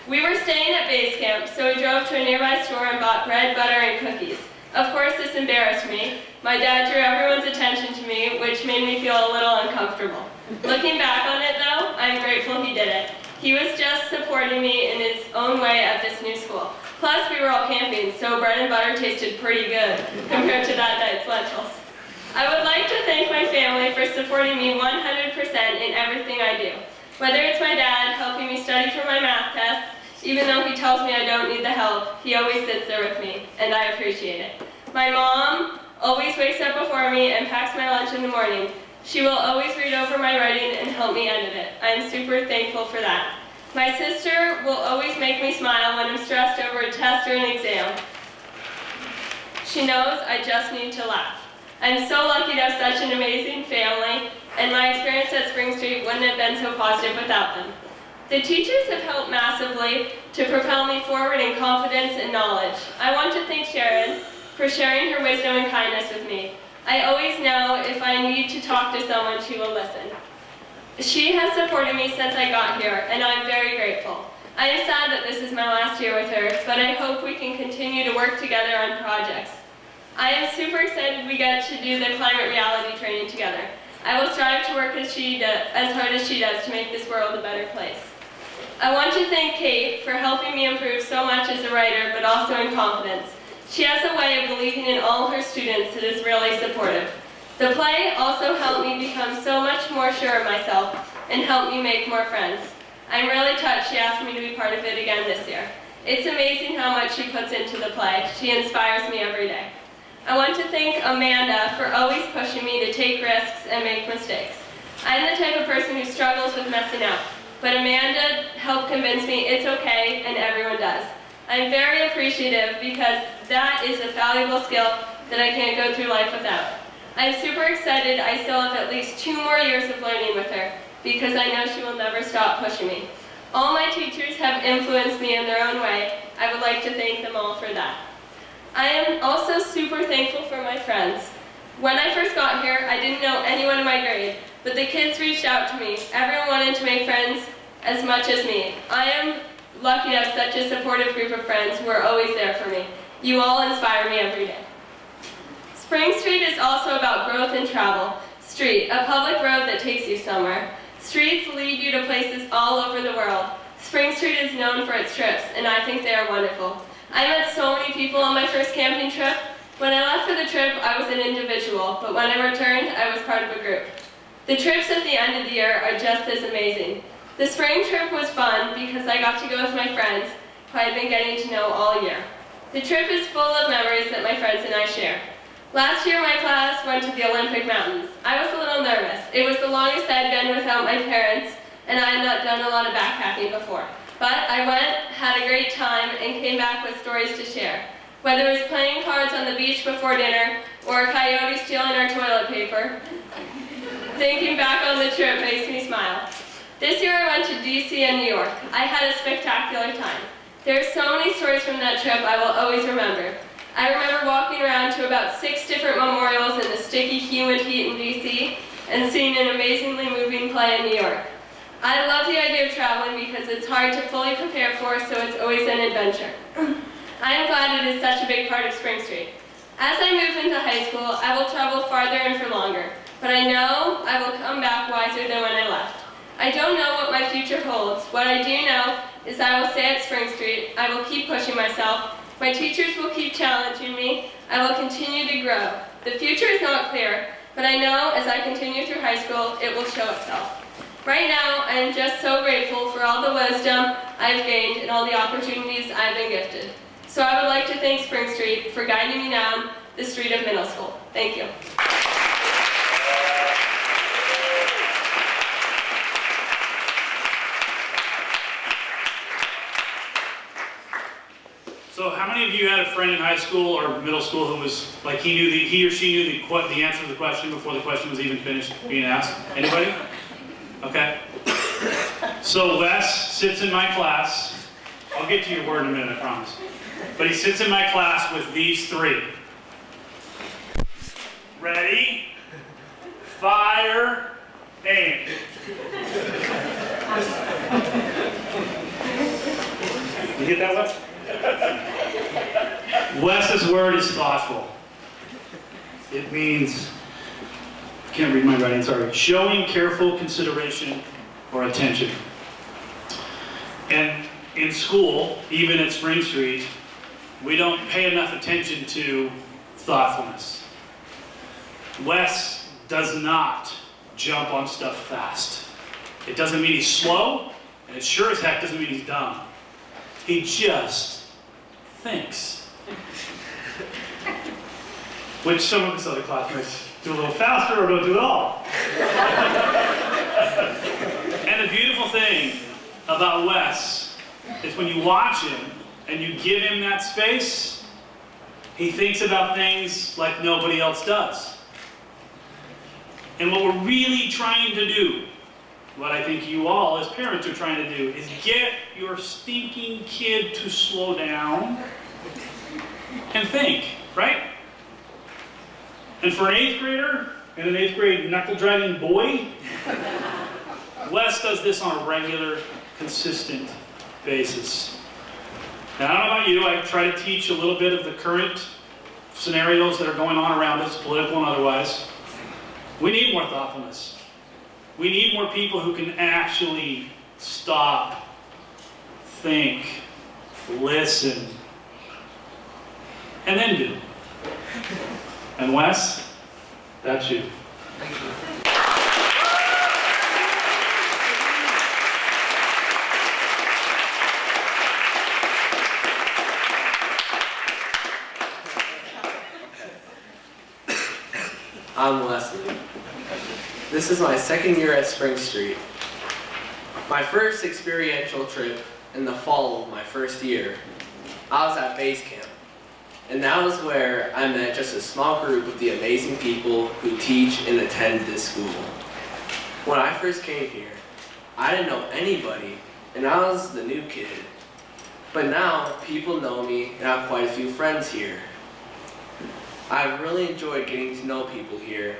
We were staying at base camp, so we drove to a nearby store and bought bread, butter, and cookies. Of course, this embarrassed me. My dad drew everyone's attention to me, which made me feel a little uncomfortable. Looking back on it, though, I'm grateful he did it. He was just supporting me in his own way at this new school. Plus, we were all camping, so bread and butter tasted pretty good compared to that night's lentils. I would like to thank my family for supporting me 100% in everything I do. Whether it's my dad helping me study for my math tests, even though he tells me I don't need the help, he always sits there with me, and I appreciate it. My mom always wakes up before me and packs my lunch in the morning. She will always read over my writing and help me edit it. I am super thankful for that. My sister will always make me smile when I'm stressed over a test or an exam. She knows I just need to laugh. I'm so lucky to have such an amazing family, and my experience at Spring Street wouldn't have been so positive without them. The teachers have helped massively to propel me forward in confidence and knowledge. I want to thank Sharon for sharing her wisdom and kindness with me. I always know if I need to talk to someone, she will listen. She has supported me since I got here, and I'm very grateful. I am sad that this is my last year with her, but I hope we can continue to work together on projects. I am super excited we get to do the climate reality training together. I will strive to work as hard as she does to make this world a better place. I want to thank Kate for helping me improve so much as a writer, but also in confidence. She has a way of believing in all her students that is really supportive. The play also helped me become so much more sure of myself and helped me make more friends. I'm really touched she asked me to be part of it again this year. It's amazing how much she puts into the play. She inspires me every day. I want to thank Amanda for always pushing me to take risks and make mistakes. I'm the type of person who struggles with messing up, but Amanda helped convince me it's okay and everyone does. I'm very appreciative because that is a valuable skill that I can't go through life without. I'm super excited I still have at least 2 more years of learning with her because I know she will never stop pushing me. All my teachers have influenced me in their own way. I would like to thank them all for that. I am also super thankful for my friends. When I first got here, I didn't know anyone in my grade, but the kids reached out to me. Everyone wanted to make friends as much as me. I am lucky to have such a supportive group of friends who are always there for me. You all inspire me every day. Spring Street is also about growth and travel. Street, a public road that takes you somewhere. Streets lead you to places all over the world. Spring Street is known for its trips, and I think they are wonderful. I met so many people on my first camping trip. When I left for the trip, I was an individual, but when I returned, I was part of a group. The trips at the end of the year are just as amazing. The spring trip was fun because I got to go with my friends who I had been getting to know all year. The trip is full of memories that my friends and I share. Last year, my class went to the Olympic Mountains. I was a little nervous. It was the longest I had been without my parents, and I had not done a lot of backpacking before. But I went, had a great time, and came back with stories to share. Whether it was playing cards on the beach before dinner, or a coyote stealing our toilet paper, thinking back on the trip makes me smile. This year I went to DC and New York. I had a spectacular time. There are so many stories from that trip I will always remember. I remember walking around to about 6 different memorials in the sticky, humid heat in DC, and seeing an amazingly moving play in New York. I love the idea of traveling because it's hard to fully prepare for, so it's always an adventure. I am glad it is such a big part of Spring Street. As I move into high school, I will travel farther and for longer, but I know I will come back wiser than when I left. I don't know what my future holds. What I do know is I will stay at Spring Street. I will keep pushing myself. My teachers will keep challenging me. I will continue to grow. The future is not clear, but I know as I continue through high school, it will show itself. Right now, I am just so grateful for all the wisdom I've gained and all the opportunities I've been gifted. So I would like to thank Spring Street for guiding me down the street of middle school. Thank you. So how many of you had a friend in high school or middle school who was like he or she knew the answer to the question before the question was even finished being asked? Anybody? Okay. So Wes sits in my class. I'll get to your word in a minute, I promise. But he sits in my class with these 3. Ready, fire, aim. You get that, Wes? Wes's word is thoughtful. It means, I can't read my writing, sorry. Showing careful consideration or attention. And in school, even at Spring Street, we don't pay enough attention to thoughtfulness. Wes does not jump on stuff fast. It doesn't mean he's slow, and it sure as heck doesn't mean he's dumb. He just thinks. Which some of his other classmates do a little faster or don't do it all. And the beautiful thing about Wes is when you watch him and you give him that space, he thinks about things like nobody else does. And what we're really trying to do what I think you all as parents are trying to do is get your stinking kid to slow down and think, right? And for an 8th grader and an 8th grade knuckle-dragging boy, Wes does this on a regular, consistent basis. And I don't know about you, I try to teach a little bit of the current scenarios that are going on around us, political and otherwise. We need more thoughtfulness. We need more people who can actually stop, think, listen, and then do. And Wes, that's you. Thank you. I'm Leslie. This is my 2nd year at Spring Street. My first experiential trip in the fall of my 1st year, I was at base camp. And that was where I met just a small group of the amazing people who teach and attend this school. When I first came here, I didn't know anybody, and I was the new kid. But now, people know me, and I have quite a few friends here. I've really enjoyed getting to know people here,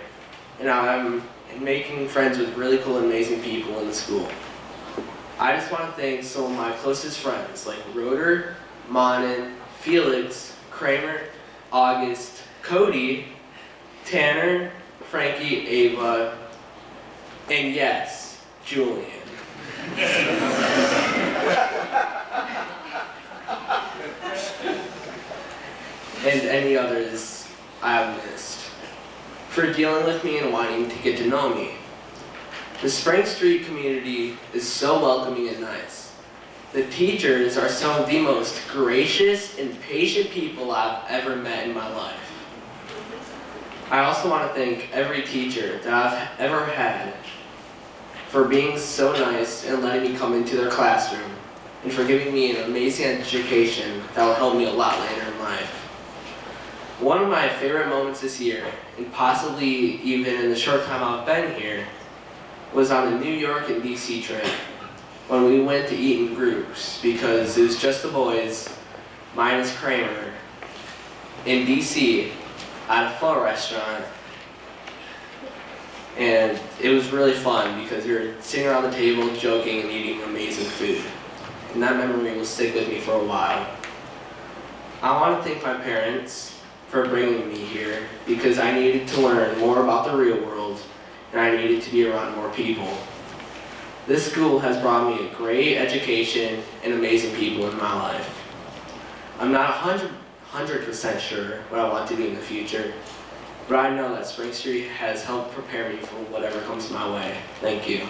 and I'm making friends with really cool and amazing people in the school. I just want to thank some of my closest friends like Rotor, Manan, Felix, Kramer, August, Cody, Tanner, Frankie, Ava, and yes, Julian. And any others I have missed, for dealing with me and wanting to get to know me. The Spring Street community is so welcoming and nice. The teachers are some of the most gracious and patient people I've ever met in my life. I also want to thank every teacher that I've ever had for being so nice and letting me come into their classroom, and for giving me an amazing education that will help me a lot later in life. One of my favorite moments this year, and possibly even in the short time I've been here, was on the New York and DC trip, when we went to eat in groups, because it was just the boys, minus Kramer, in DC at a pho restaurant. And it was really fun because we were sitting around the table, joking and eating amazing food. And that memory will stick with me for a while. I want to thank my parents for bringing me here, because I needed to learn more about the real world, and I needed to be around more people. This school has brought me a great education and amazing people in my life. I'm not 100% sure what I want to do in the future, but I know that Spring Street has helped prepare me for whatever comes my way. Thank you.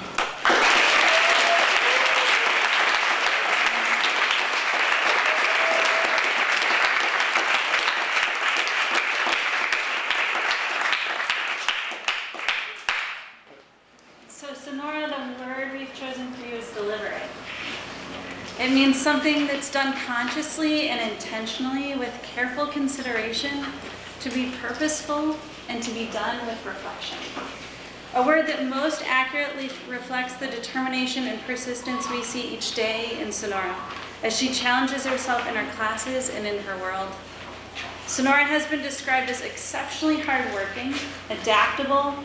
So Senora, the word we've chosen for you is deliberate. It means something that's done consciously and intentionally with careful consideration, to be purposeful, and to be done with reflection. A word that most accurately reflects the determination and persistence we see each day in Senora, as she challenges herself in her classes and in her world. Senora has been described as exceptionally hardworking, adaptable,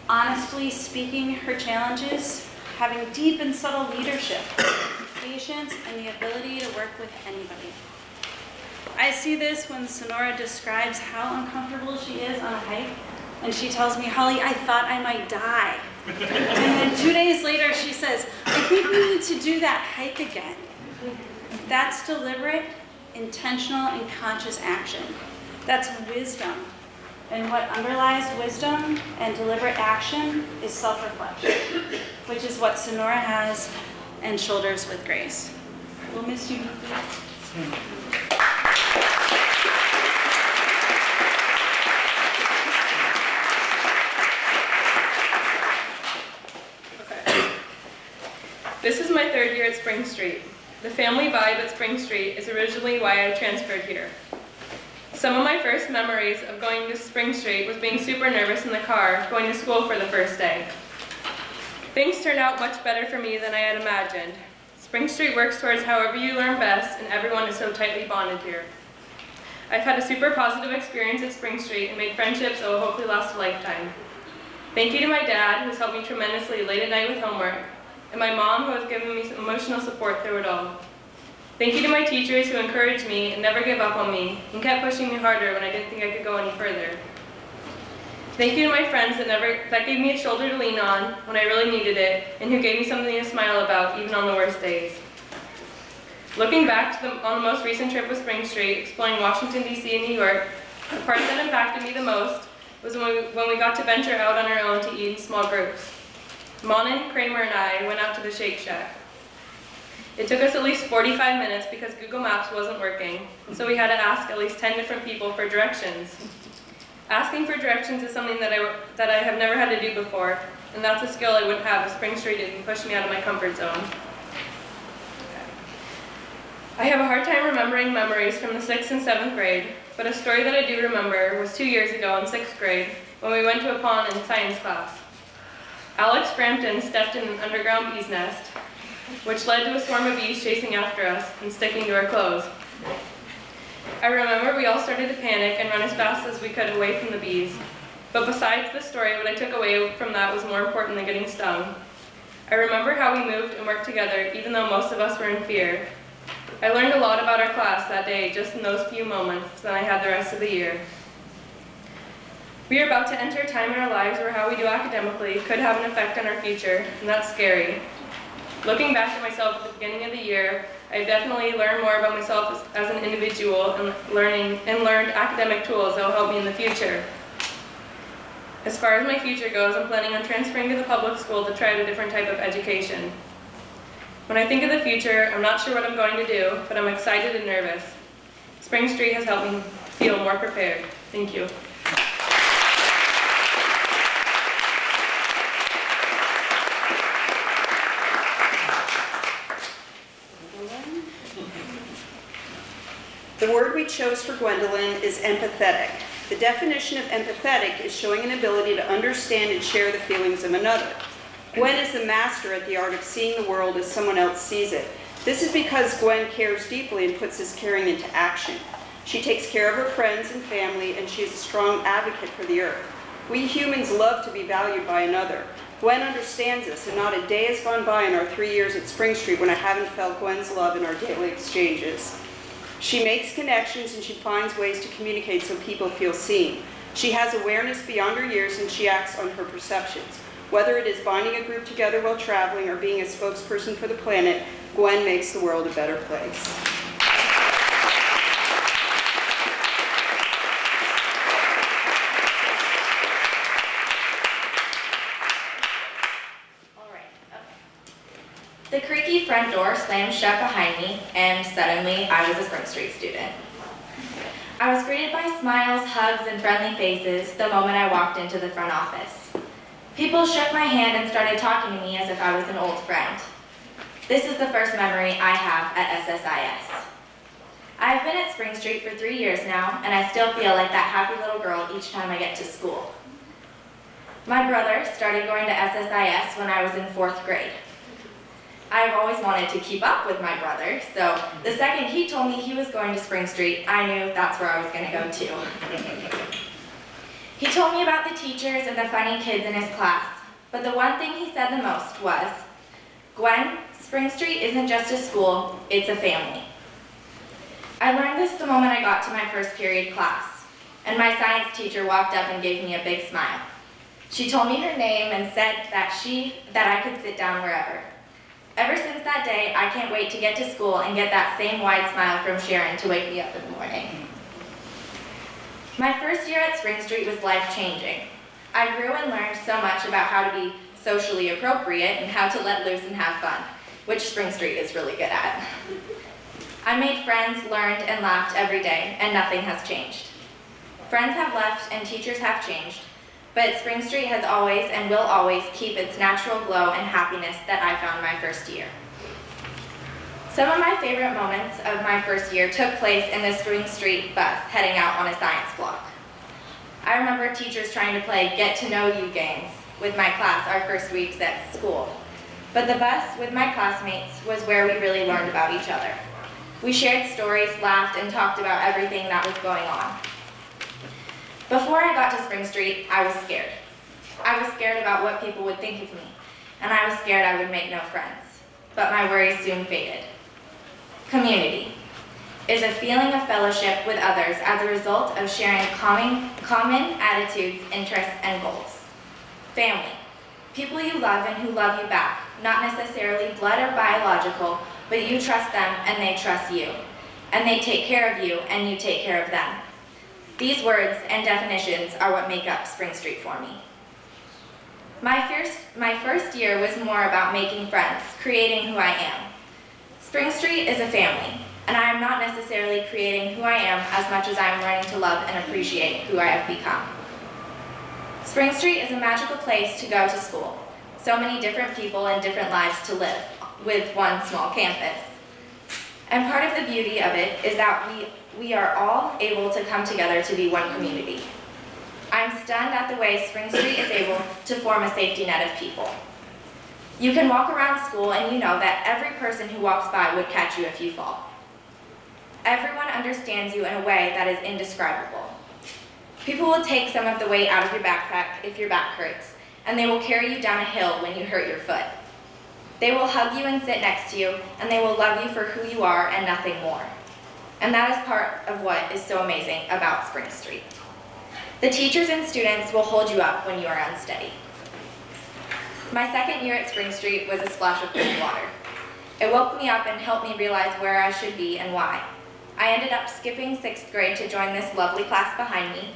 honestly speaking her challenges, having deep and subtle leadership, patience, and the ability to work with anybody. I see this when Senora describes how uncomfortable she is on a hike, and she tells me, "Holly, I thought I might die." And then 2 days later she says, "I think we need to do that hike again." That's deliberate, intentional, and conscious action. That's wisdom. And what underlies wisdom and deliberate action is self-reflection, which is what Senora has and shoulders with grace. We'll miss you deeply. This is my 3rd year at Spring Street. The family vibe at Spring Street is originally why I transferred here. Some of my first memories of going to Spring Street was being super nervous in the car, going to school for the first day. Things turned out much better for me than I had imagined. Spring Street works towards however you learn best, and everyone is so tightly bonded here. I've had a super positive experience at Spring Street and made friendships that will hopefully last a lifetime. Thank you to my dad, who has helped me tremendously late at night with homework, and my mom, who has given me some emotional support through it all. Thank you to my teachers who encouraged me and never gave up on me and kept pushing me harder when I didn't think I could go any further. Thank you to my friends that gave me a shoulder to lean on when I really needed it and who gave me something to smile about even on the worst days. Looking back on the most recent trip with Spring Street, exploring Washington, D.C. and New York, the part that impacted me the most was when we got to venture out on our own to eat in small groups. Manan, Kramer, and I went out to the Shake Shack. It took us at least 45 minutes because Google Maps wasn't working, so we had to ask at least 10 different people for directions. Asking for directions is something that I have never had to do before, and that's a skill I wouldn't have if Spring Street didn't push me out of my comfort zone. I have a hard time remembering memories from the 6th and 7th grade, but a story that I do remember was 2 years ago in 6th grade when we went to a pond in science class. Alex Frampton stepped in an underground bee's nest, which led to a swarm of bees chasing after us and sticking to our clothes. I remember we all started to panic and run as fast as we could away from the bees. But besides the story, what I took away from that was more important than getting stung. I remember how we moved and worked together even though most of us were in fear. I learned a lot about our class that day just in those few moments than I had the rest of the year. We are about to enter a time in our lives where how we do academically could have an effect on our future, and that's scary. Looking back at myself at the beginning of the year, I definitely learned more about myself as an individual and learned academic tools that will help me in the future. As far as my future goes, I'm planning on transferring to the public school to try out a different type of education. When I think of the future, I'm not sure what I'm going to do, but I'm excited and nervous. Spring Street has helped me feel more prepared. Thank you. The word we chose for Gwendolyn is empathetic. The definition of empathetic is showing an ability to understand and share the feelings of another. Gwen is the master at the art of seeing the world as someone else sees it. This is because Gwen cares deeply and puts this caring into action. She takes care of her friends and family, and she is a strong advocate for the earth. We humans love to be valued by another. Gwen understands this, and not a day has gone by in our 3 years at Spring Street when I haven't felt Gwen's love in our daily exchanges. She makes connections and she finds ways to communicate so people feel seen. She has awareness beyond her years and she acts on her perceptions. Whether it is binding a group together while traveling or being a spokesperson for the planet, Gwen makes the world a better place. The creaky front door slammed shut behind me, and suddenly I was a Spring Street student. I was greeted by smiles, hugs, and friendly faces the moment I walked into the front office. People shook my hand and started talking to me as if I was an old friend. This is the first memory I have at SSIS. I've been at Spring Street for 3 years now, and I still feel like that happy little girl each time I get to school. My brother started going to SSIS when I was in 4th grade. I've always wanted to keep up with my brother, so the second he told me he was going to Spring Street, I knew that's where I was going to go too. He told me about the teachers and the funny kids in his class, but the one thing he said the most was, "Gwen, Spring Street isn't just a school, it's a family." I learned this the moment I got to my first period class, and my science teacher walked up and gave me a big smile. She told me her name and said that I could sit down wherever. Ever since that day, I can't wait to get to school and get that same wide smile from Sharon to wake me up in the morning. My first year at Spring Street was life-changing. I grew and learned so much about how to be socially appropriate and how to let loose and have fun, which Spring Street is really good at. I made friends, learned, and laughed every day, and nothing has changed. Friends have left and teachers have changed, but Spring Street has always and will always keep its natural glow and happiness that I found my first year. Some of my favorite moments of my first year took place in the Spring Street bus heading out on a science block. I remember teachers trying to play get-to-know-you games with my class our first weeks at school. But the bus with my classmates was where we really learned about each other. We shared stories, laughed, and talked about everything that was going on. Before I got to Spring Street, I was scared. I was scared about what people would think of me, and I was scared I would make no friends. But my worries soon faded. Community is a feeling of fellowship with others as a result of sharing common attitudes, interests, and goals. Family, people you love and who love you back, not necessarily blood or biological, but you trust them and they trust you. And they take care of you and you take care of them. These words and definitions are what make up Spring Street for me. My first year was more about making friends, creating who I am. Spring Street is a family, and I am not necessarily creating who I am as much as I am learning to love and appreciate who I have become. Spring Street is a magical place to go to school. So many different people and different lives to live with one small campus. And part of the beauty of it is that we are all able to come together to be one community. I'm stunned at the way Spring Street is able to form a safety net of people. You can walk around school and you know that every person who walks by would catch you if you fall. Everyone understands you in a way that is indescribable. People will take some of the weight out of your backpack if your back hurts, and they will carry you down a hill when you hurt your foot. They will hug you and sit next to you, and they will love you for who you are and nothing more. And that is part of what is so amazing about Spring Street. The teachers and students will hold you up when you are unsteady. My second year at Spring Street was a splash of cold water. It woke me up and helped me realize where I should be and why. I ended up skipping 6th grade to join this lovely class behind me.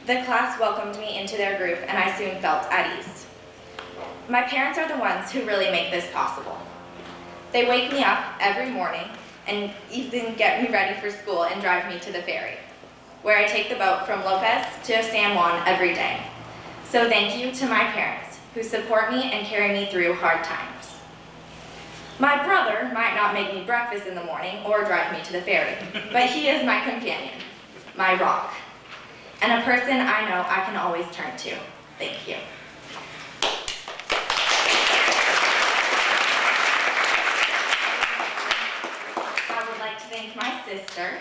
The class welcomed me into their group and I soon felt at ease. My parents are the ones who really make this possible. They wake me up every morning and even get me ready for school and drive me to the ferry, where I take the boat from Lopez to San Juan every day. So thank you to my parents who support me and carry me through hard times. My brother might not make me breakfast in the morning or drive me to the ferry, but he is my companion, my rock, and a person I know I can always turn to. Thank you. I would like to thank my sister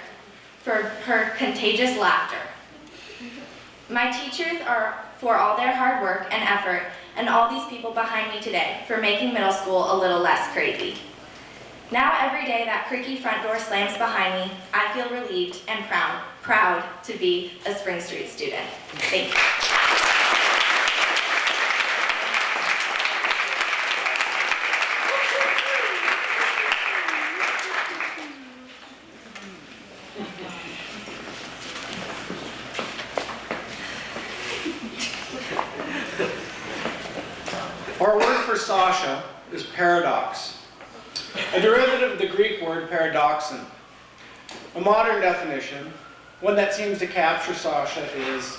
for her contagious laughter. My teachers are for all their hard work and effort, and all these people behind me today for making middle school a little less crazy. Now every day that creaky front door slams behind me, I feel relieved and proud to be a Spring Street student. Thank you. Our word for Sasha is paradox, a derivative of the Greek word paradoxon. A modern definition, one that seems to capture Sasha, is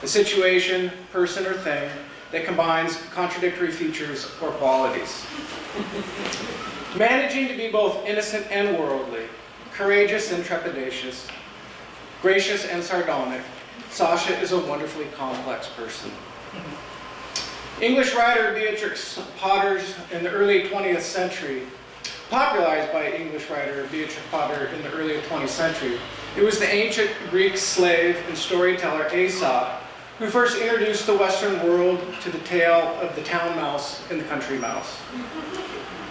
a situation, person, or thing that combines contradictory features or qualities. Managing to be both innocent and worldly, courageous and trepidatious, gracious and sardonic, Sasha is a wonderfully complex person. English writer Beatrix Potter in the early 20th century, popularized by English writer Beatrix Potter in the early 20th century, it was the ancient Greek slave and storyteller Aesop who first introduced the Western world to the tale of the town mouse and the country mouse,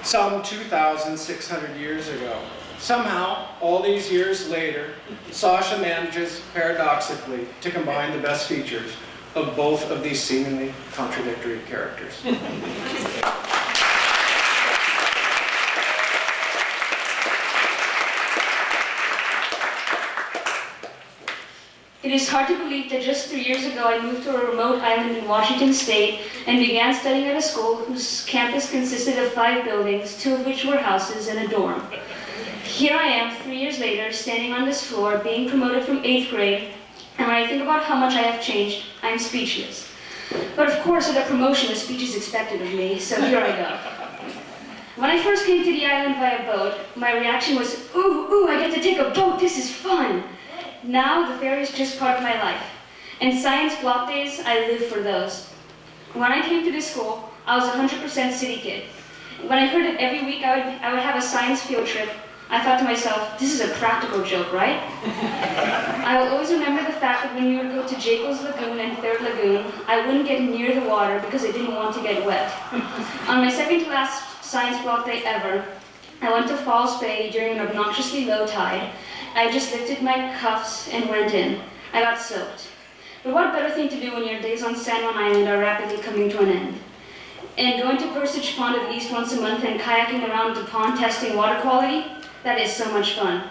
some 2,600 years ago. Somehow, all these years later, Sasha manages, paradoxically, to combine the best features of both of these seemingly contradictory characters. It is hard to believe that just 3 years ago I moved to a remote island in Washington State and began studying at a school whose campus consisted of 5 buildings, 2 of which were houses and a dorm. Here I am, 3 years later, standing on this floor, being promoted from 8th grade, and when I think about how much I have changed, I'm speechless. But of course, at a promotion, a speech is expected of me, so here I go. When I first came to the island via boat, my reaction was, ooh, I get to take a boat, this is fun. Now, the ferry is just part of my life. And science block days, I live for those. When I came to this school, I was a 100% city kid. When I heard that every week I would have a science field trip, I thought to myself, this is a practical joke, right? I will always remember the fact that when we would go to Jacob's Lagoon and Third Lagoon, I wouldn't get near the water because I didn't want to get wet. On my second to last science block day ever, I went to Falls Bay during an obnoxiously low tide. I just lifted my cuffs and went in. I got soaked. But what better thing to do when your days on San Juan Island are rapidly coming to an end? And going to Persich Pond at least once a month and kayaking around the pond testing water quality, that is so much fun.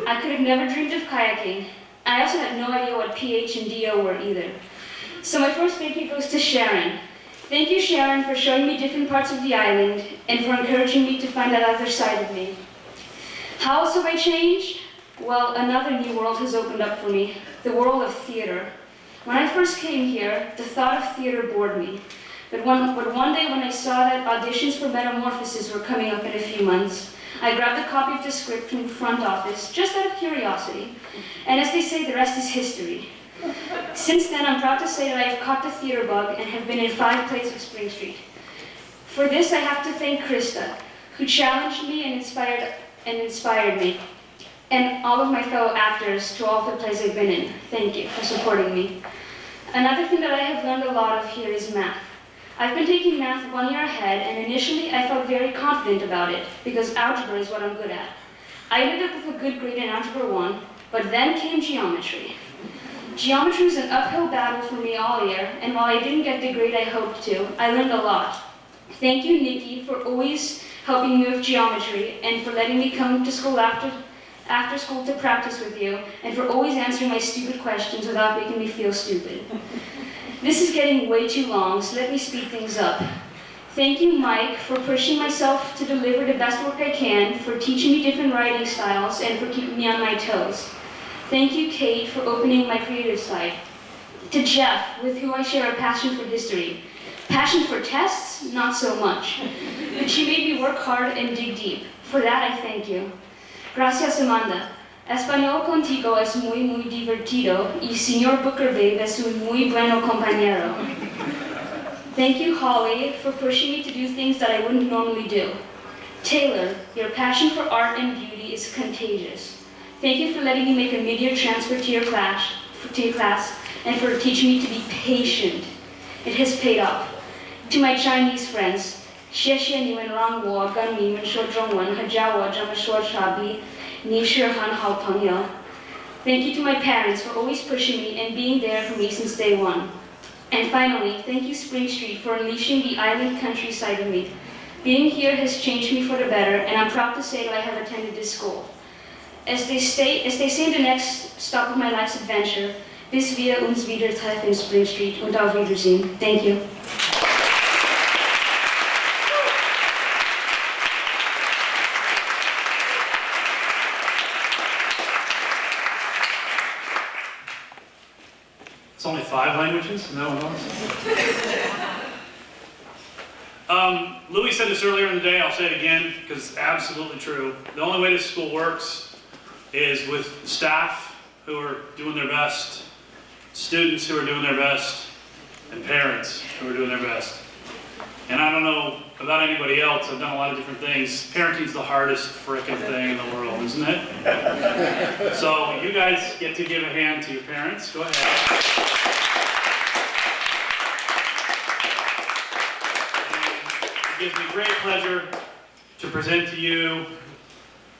I could have never dreamed of kayaking. I also had no idea what pH and DO were either. So my first thank you goes to Sharon. Thank you, Sharon, for showing me different parts of the island and for encouraging me to find that other side of me. How else have I changed? Well, another new world has opened up for me, the world of theater. When I first came here, the thought of theater bored me. But one day when I saw that auditions for Metamorphosis were coming up in a few months, I grabbed a copy of the script from the front office, just out of curiosity. And as they say, the rest is history. Since then, I'm proud to say that I have caught the theater bug and have been in 5 plays of Spring Street. For this, I have to thank Krista, who challenged me and inspired me, and all of my fellow actors to all the plays I've been in. Thank you for supporting me. Another thing that I have learned a lot of here is math. I've been taking math 1 year ahead, and initially I felt very confident about it, because algebra is what I'm good at. I ended up with a good grade in Algebra 1, but then came geometry. Geometry was an uphill battle for me all year, and while I didn't get the grade I hoped to, I learned a lot. Thank you, Nikki, for always helping me with geometry, and for letting me come to school after school to practice with you, and for always answering my stupid questions without making me feel stupid. This is getting way too long, so let me speed things up. Thank you, Mike, for pushing myself to deliver the best work I can, for teaching me different writing styles, and for keeping me on my toes. Thank you, Kate, for opening my creative side. To Jeff, with who I share a passion for history. Passion for tests? Not so much. But she made me work hard and dig deep. For that, I thank you. Gracias, Amanda. Español contigo es muy, muy divertido, y Señor Booker Babe es un muy bueno compañero. Thank you, Holly, for pushing me to do things that I wouldn't normally do. Taylor, your passion for art and beauty is contagious. Thank you for letting me make a mid-year transfer to your class, and for teaching me to be patient. It has paid off. To my Chinese friends, 谢谢你们让我跟你们说中文和教我怎么说傻逼。你是很好朋友. Thank you to my parents for always pushing me and being there for me since day one. And finally, thank you Spring Street for unleashing the island countryside of me. Being here has changed me for the better, and I'm proud to say that I have attended this school. As they say in the next stop of my life's adventure, bis wir uns wieder treffen in Spring Street und auf Wiedersehen. Thank you. It's only 5 languages? No one else? Louis said this earlier in the day, I'll say it again, because it's absolutely true. The only way this school works is with staff who are doing their best, students who are doing their best, and parents who are doing their best. And I don't know about anybody else, I've done a lot of different things. Parenting's the hardest frickin' thing in the world, isn't it? So you guys get to give a hand to your parents. Go ahead. It gives me great pleasure to present to you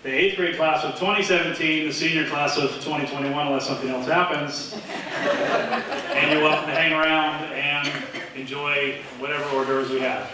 the 8th grade class of 2017, the senior class of 2021, unless something else happens. And you're welcome to hang around and enjoy whatever hors d'oeuvres we have.